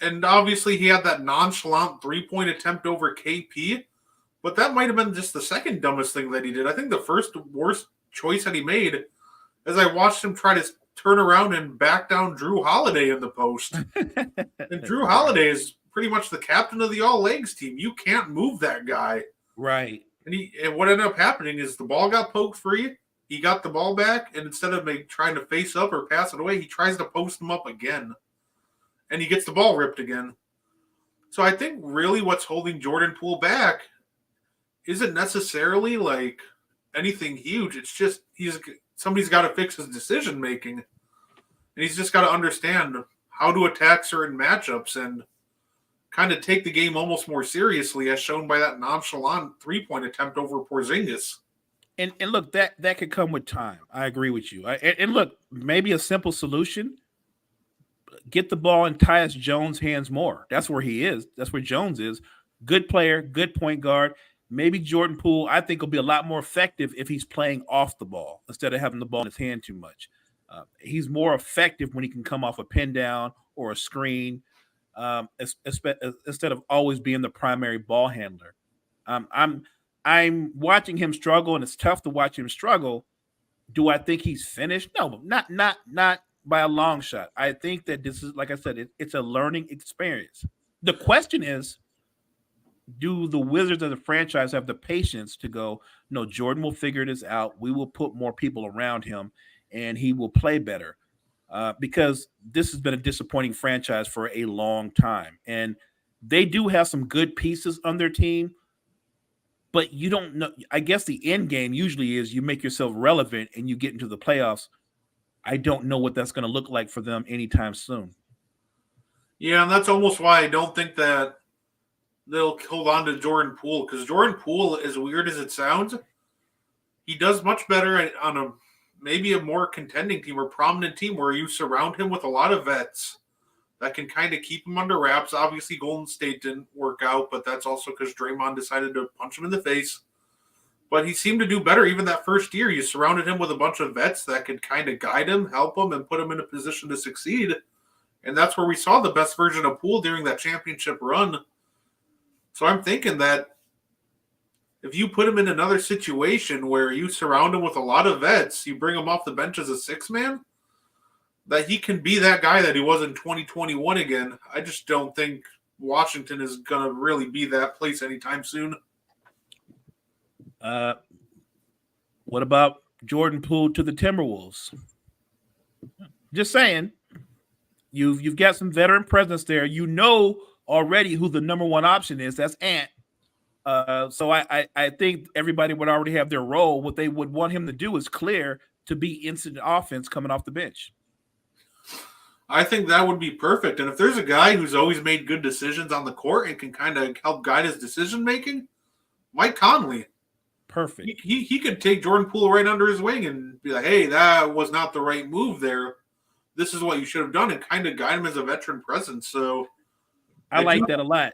and obviously he had that nonchalant 3-point attempt over KP, but that might have been just the second dumbest thing that he did. I think the first worst choice that he made, as I watched him try to turn around and back down Drew Holiday in the post. And Drew Holiday is pretty much the captain of the All Legs team. You can't move that guy. Right. And what ended up happening is the ball got poked free. He got the ball back, and instead of trying to face up or pass it away, he tries to post him up again. And he gets the ball ripped again. So I think really what's holding Jordan Poole back isn't necessarily like anything huge. It's just somebody's got to fix his decision making. And he's just got to understand how to attack certain matchups and kind of take the game almost more seriously, as shown by that nonchalant 3-point attempt over Porzingis. And look, that could come with time. I agree with you. And look, maybe a simple solution: get the ball in Tyus Jones' hands more. That's where he is. That's where Jones is. Good player, good point guard. Maybe Jordan Poole, I think, will be a lot more effective if he's playing off the ball instead of having the ball in his hand too much. He's more effective when he can come off a pin down or a screen, instead of always being the primary ball handler. I'm watching him struggle, and it's tough to watch him struggle. Do I think he's finished? No, not by a long shot. I think that this is, like I said, it's a learning experience. The question is, do the Wizards as a franchise have the patience to go, no, Jordan will figure this out. We will put more people around him, and he will play better. Because this has been a disappointing franchise for a long time. And they do have some good pieces on their team, but you don't know. I guess the end game usually is you make yourself relevant and you get into the playoffs. I don't know what that's going to look like for them anytime soon. Yeah, and that's almost why I don't think that they'll hold on to Jordan Poole, because Jordan Poole, as weird as it sounds, he does much better on maybe a more contending team or prominent team where you surround him with a lot of vets that can kind of keep him under wraps. Obviously, Golden State didn't work out, but that's also because Draymond decided to punch him in the face. But he seemed to do better even that first year. You surrounded him with a bunch of vets that could kind of guide him, help him, and put him in a position to succeed. And that's where we saw the best version of Poole during that championship run. So I'm thinking that if you put him in another situation where you surround him with a lot of vets, you bring him off the bench as a six-man, that he can be that guy that he was in 2021 again. I just don't think Washington is going to really be that place anytime soon. What about Jordan Poole to the Timberwolves? Just saying, you've got some veteran presence there. You know already who the number one option is. That's Ant. So I think everybody would already have their role. What they would want him to do is clear to be instant offense coming off the bench. I think that would be perfect. And if there's a guy who's always made good decisions on the court and can kind of help guide his decision making, Mike Conley. Perfect. He could take Jordan Poole right under his wing and be like, hey, that was not the right move there. This is what you should have done, and kind of guide him as a veteran presence. So I like that a lot.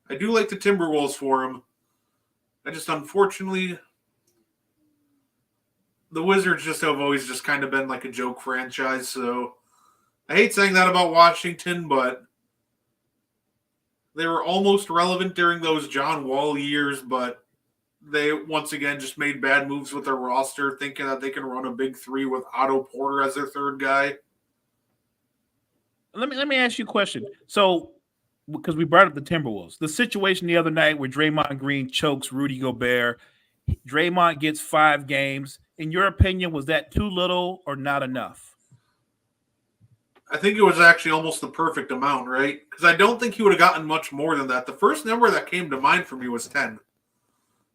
I do like the Timberwolves for him. I just, unfortunately, the Wizards just have always just kind of been like a joke franchise. So I hate saying that about Washington, but they were almost relevant during those John Wall years, but they once again just made bad moves with their roster, thinking that they can run a big three with Otto Porter as their third guy. Let me ask you a question. So, because we brought up the Timberwolves, the situation the other night where Draymond Green chokes Rudy Gobert, Draymond gets 5 games. In your opinion, was that too little or not enough? I think it was actually almost the perfect amount, right? Because I don't think he would have gotten much more than that. The first number that came to mind for me was 10.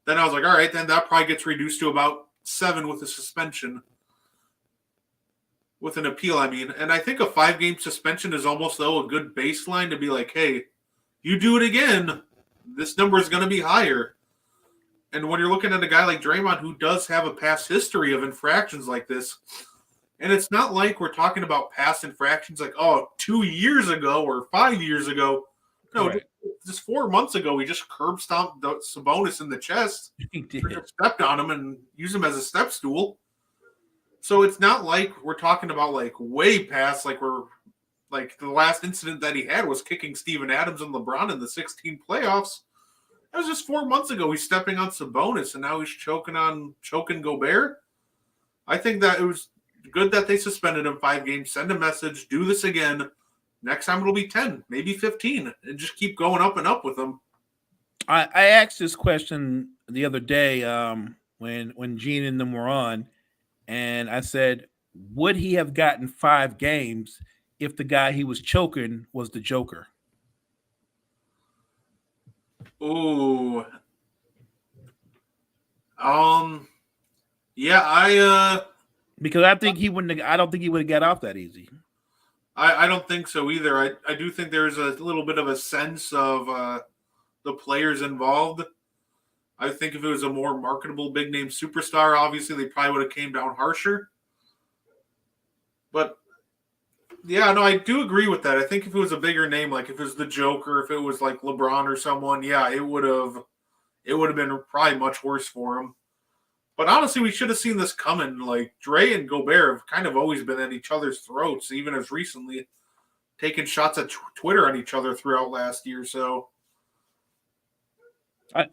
Then I was like, all right, then that probably gets reduced to about 7 with a suspension. With an appeal, I mean. And I think a 5-game suspension is almost, though, a good baseline to be like, hey, You do it again, this number is going to be higher. And when you're looking at a guy like Draymond who does have a past history of infractions like this, and it's not like we're talking about past infractions like, 2 years ago or 5 years ago. No, just 4 months ago, we just curb stomped Sabonis in the chest. He did. Stepped on him and used him as a step stool. So it's not like we're talking about like way past, like we're like the last incident that he had was kicking Steven Adams and LeBron in the 16 playoffs. That was just 4 months ago. He's stepping on Sabonis and now he's choking Gobert. I think that it was good that they suspended him 5 games. Send a message, do this again. Next time it'll be 10, maybe 15, and just keep going up and up with them. I asked this question the other day when Gene and them were on, and I said, would he have gotten 5 games if the guy he was choking was the Joker? Ooh. Yeah, because I think he wouldn't. I don't think he would have got off that easy. I don't think so either. I do think there's a little bit of a sense of the players involved. I think if it was a more marketable big name superstar, obviously they probably would have came down harsher. But yeah, no, I do agree with that. I think if it was a bigger name, like if it was the Joker, if it was like LeBron or someone, yeah, it would have been probably much worse for him. But honestly, we should have seen this coming. Like, Dre and Gobert have kind of always been at each other's throats, even as recently, taking shots at Twitter on each other throughout last year. So,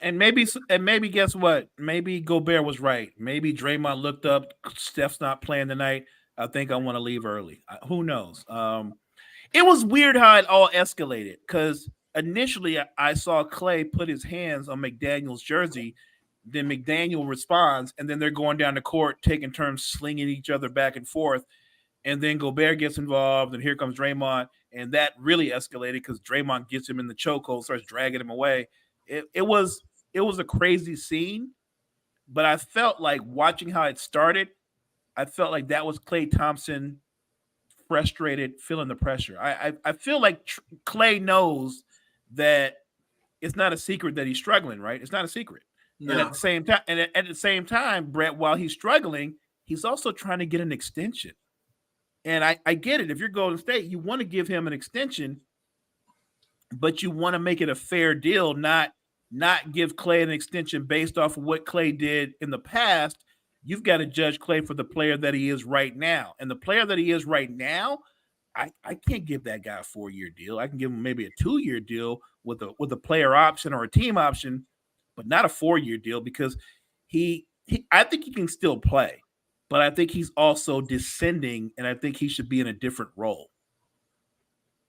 and maybe guess what? Maybe Gobert was right. Maybe Draymond looked up. Steph's not playing tonight. I think I want to leave early. Who knows? It was weird how it all escalated because initially I saw Clay put his hands on McDaniel's jersey. Then McDaniel responds, and then they're going down the court, taking turns slinging each other back and forth. And then Gobert gets involved, and here comes Draymond, and that really escalated because Draymond gets him in the chokehold, starts dragging him away. It was a crazy scene, but I felt like watching how it started, I felt like that was Klay Thompson frustrated, feeling the pressure. I feel like Clay knows that it's not a secret that he's struggling, right? It's not a secret. no. And at the same time, Brett, while he's struggling, he's also trying to get an extension. And I get it. If you're Golden State, you want to give him an extension, but you want to make it a fair deal, not give Clay an extension based off of what Clay did in the past. You've got to judge Clay for the player that he is right now. And the player that he is right now, I can't give that guy a 4-year deal. I can give him maybe a 2-year deal with a player option or a team option, but not a 4-year deal because I think he can still play, but I think he's also descending, and I think he should be in a different role.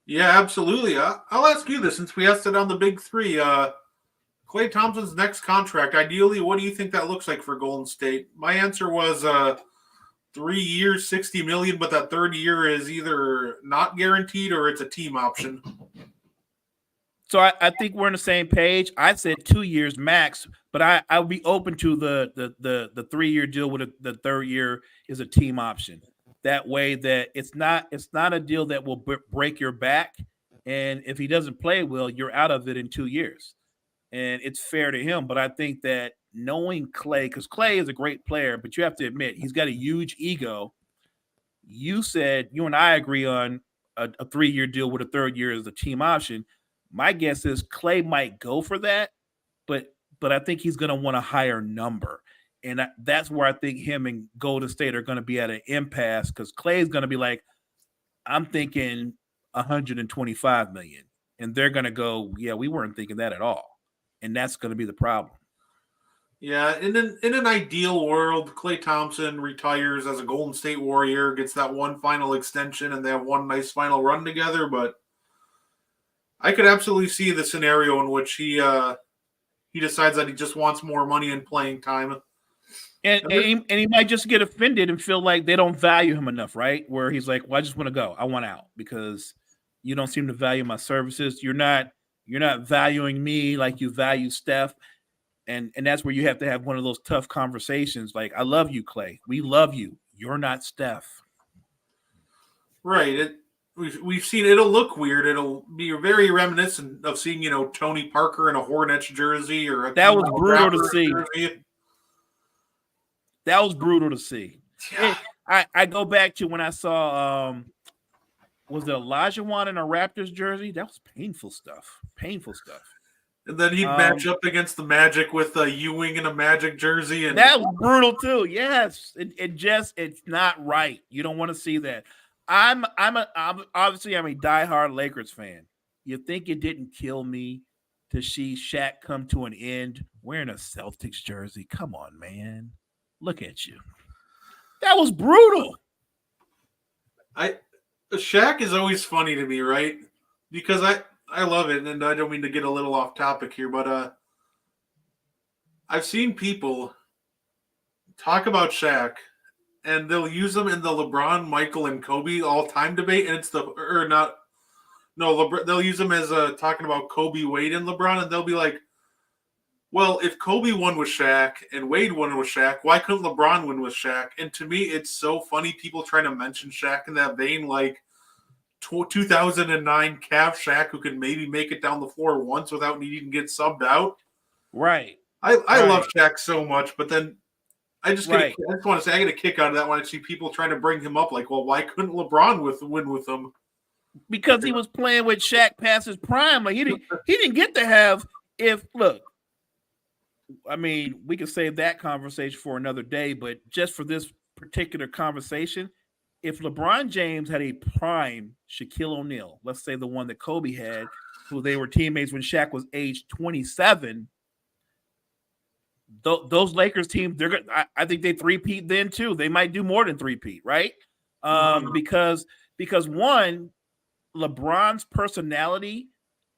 Yeah, absolutely. I'll ask you this since we asked it on the big three. Klay Thompson's next contract, ideally, what do you think that looks like for Golden State? My answer was 3 years, $60 million, but that third year is either not guaranteed or it's a team option. So I think we're on the same page. I said 2 years max, but I would be open to the 3-year deal with the third year is a team option. That way that it's not a deal that will break your back. And if he doesn't play well, you're out of it in 2 years. And it's fair to him. But I think that knowing Clay, because Clay is a great player, but you have to admit he's got a huge ego. You said you and I agree on a 3-year deal with a third year as a team option. My guess is Clay might go for that, but I think he's going to want a higher number. And that's where I think him and Golden State are going to be at an impasse because Clay is going to be like, I'm thinking 125 million. And they're going to go, yeah, we weren't thinking that at all. And that's going to be the problem. Yeah, in an ideal world, Klay Thompson retires as a Golden State Warrior, gets that one final extension, and they have one nice final run together, but I could absolutely see the scenario in which he decides that he just wants more money and playing time. And he might just get offended and feel like they don't value him enough, right? Where he's like, well, I just want to go. I want out because you don't seem to value my services. You're not valuing me like you value Steph. And that's where you have to have one of those tough conversations. Like, I love you, Clay. We love you. You're not Steph. Right. we've seen it'll look weird. It'll be very reminiscent of seeing, Tony Parker in a Hornets jersey or a That was brutal to Raptors see. jersey. That was brutal to see. Yeah. I go back to when I saw was it Elijah Wan in a Raptors jersey? That was painful stuff. Painful stuff. And then he'd match up against the Magic with Ewing in a Magic jersey, and that was brutal too. Yes, it's not right. You don't want to see that. I'm obviously a diehard Lakers fan. You think it didn't kill me to see Shaq come to an end wearing a Celtics jersey? Come on, man. Look at you. That was brutal. Shaq is always funny to me, right? Because I love it, and I don't mean to get a little off topic here, but I've seen people talk about Shaq, and they'll use them in the LeBron, Michael, and Kobe all-time debate, and they'll use them as talking about Kobe, Wade, and LeBron, and they'll be like, well, if Kobe won with Shaq and Wade won with Shaq, why couldn't LeBron win with Shaq? And to me, it's so funny people trying to mention Shaq in that vein, like 2009 Cavs Shaq, who could maybe make it down the floor once without needing to get subbed out. Right. I love Shaq so much, but then I just want to say I get a kick out of that when I see people trying to bring him up. Like, well, why couldn't LeBron win with him? Because he was playing with Shaq past his prime. Like he didn't get to have. I mean, we can save that conversation for another day, but just for this particular conversation, if LeBron James had a prime Shaquille O'Neal, let's say the one that Kobe had, who they were teammates when Shaq was age 27, those Lakers teams, I think they three-peat then too. They might do more than three-peat, right? Because one, LeBron's personality,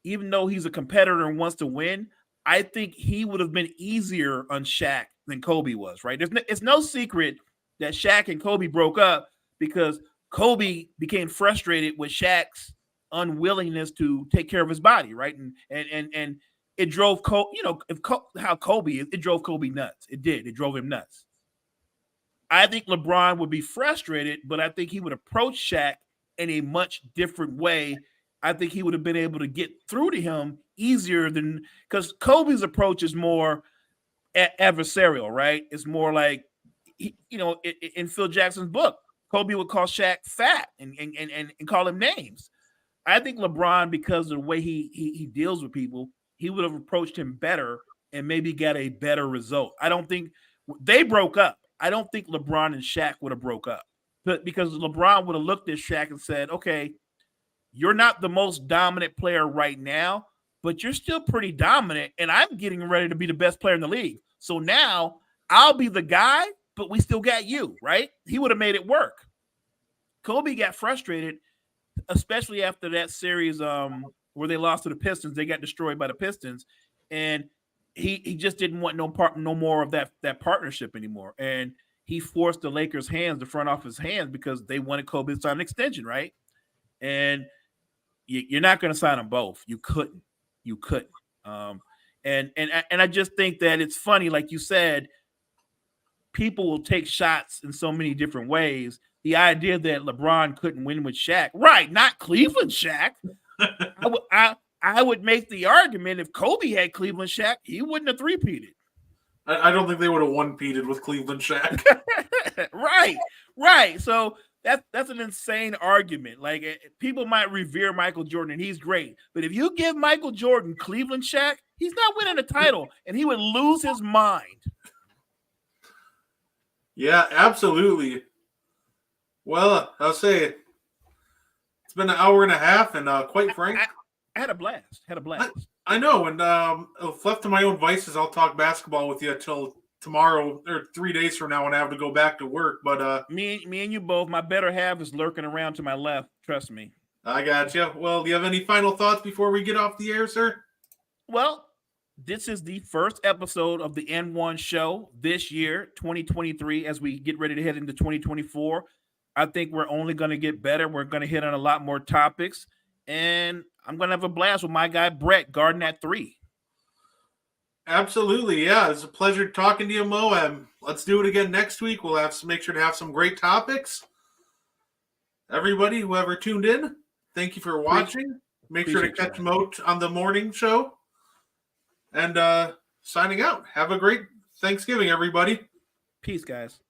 even though he's a competitor and wants to win, I think he would have been easier on Shaq than Kobe was, right? It's no secret that Shaq and Kobe broke up because Kobe became frustrated with Shaq's unwillingness to take care of his body, right? And it drove Kobe, how Kobe is, it drove Kobe nuts. It did. It drove him nuts. I think LeBron would be frustrated, but I think he would approach Shaq in a much different way. I think he would have been able to get through to him easier than, because Kobe's approach is more adversarial, right? It's more like, in Phil Jackson's book, Kobe would call Shaq fat and call him names. I think LeBron, because of the way he deals with people, he would have approached him better and maybe got a better result. I don't think they broke up. I don't think LeBron and Shaq would have broke up, but because LeBron would have looked at Shaq and said, okay, you're not the most dominant player right now, but you're still pretty dominant, and I'm getting ready to be the best player in the league. So now I'll be the guy, but we still got you, right? He would have made it work. Kobe got frustrated, especially after that series where they lost to the Pistons. They got destroyed by the Pistons, and he just didn't want no more of that partnership anymore. And he forced the Lakers' hands, the front office hands, because they wanted Kobe to sign an extension, right? And you're not going to sign them both. You couldn't. And I just think that it's funny, like you said, people will take shots in so many different ways. The idea that LeBron couldn't win with Shaq, right? Not Cleveland Shaq. I would make the argument if Kobe had Cleveland Shaq, he wouldn't have three-peated. I don't think they would have one-peated with Cleveland Shaq. Right. So that's an insane argument. Like, people might revere Michael Jordan, and he's great. But if you give Michael Jordan Cleveland Shaq, he's not winning a title, and he would lose his mind. Yeah, absolutely. Well, I'll say it's been an hour and a half, and quite frank, I had a blast. I know, and if left to my own vices, I'll talk basketball with you till tomorrow or 3 days from now when I have to go back to work. But me and you both, my better half is lurking around to my left. Trust me. I got you. Well, do you have any final thoughts before we get off the air, sir? Well, this is the first episode of the N1 show this year, 2023, as we get ready to head into 2024. I think we're only going to get better. We're going to hit on a lot more topics, and I'm going to have a blast with my guy, Brett, guarding at 3. Absolutely. Yeah. It's a pleasure talking to you, Mo. Let's do it again next week. We'll have to make sure to have some great topics. Everybody, whoever tuned in, Thank you for watching. Make sure to Appreciate you, catch Moat on the morning show. And signing out. Have a great Thanksgiving, everybody. Peace, guys.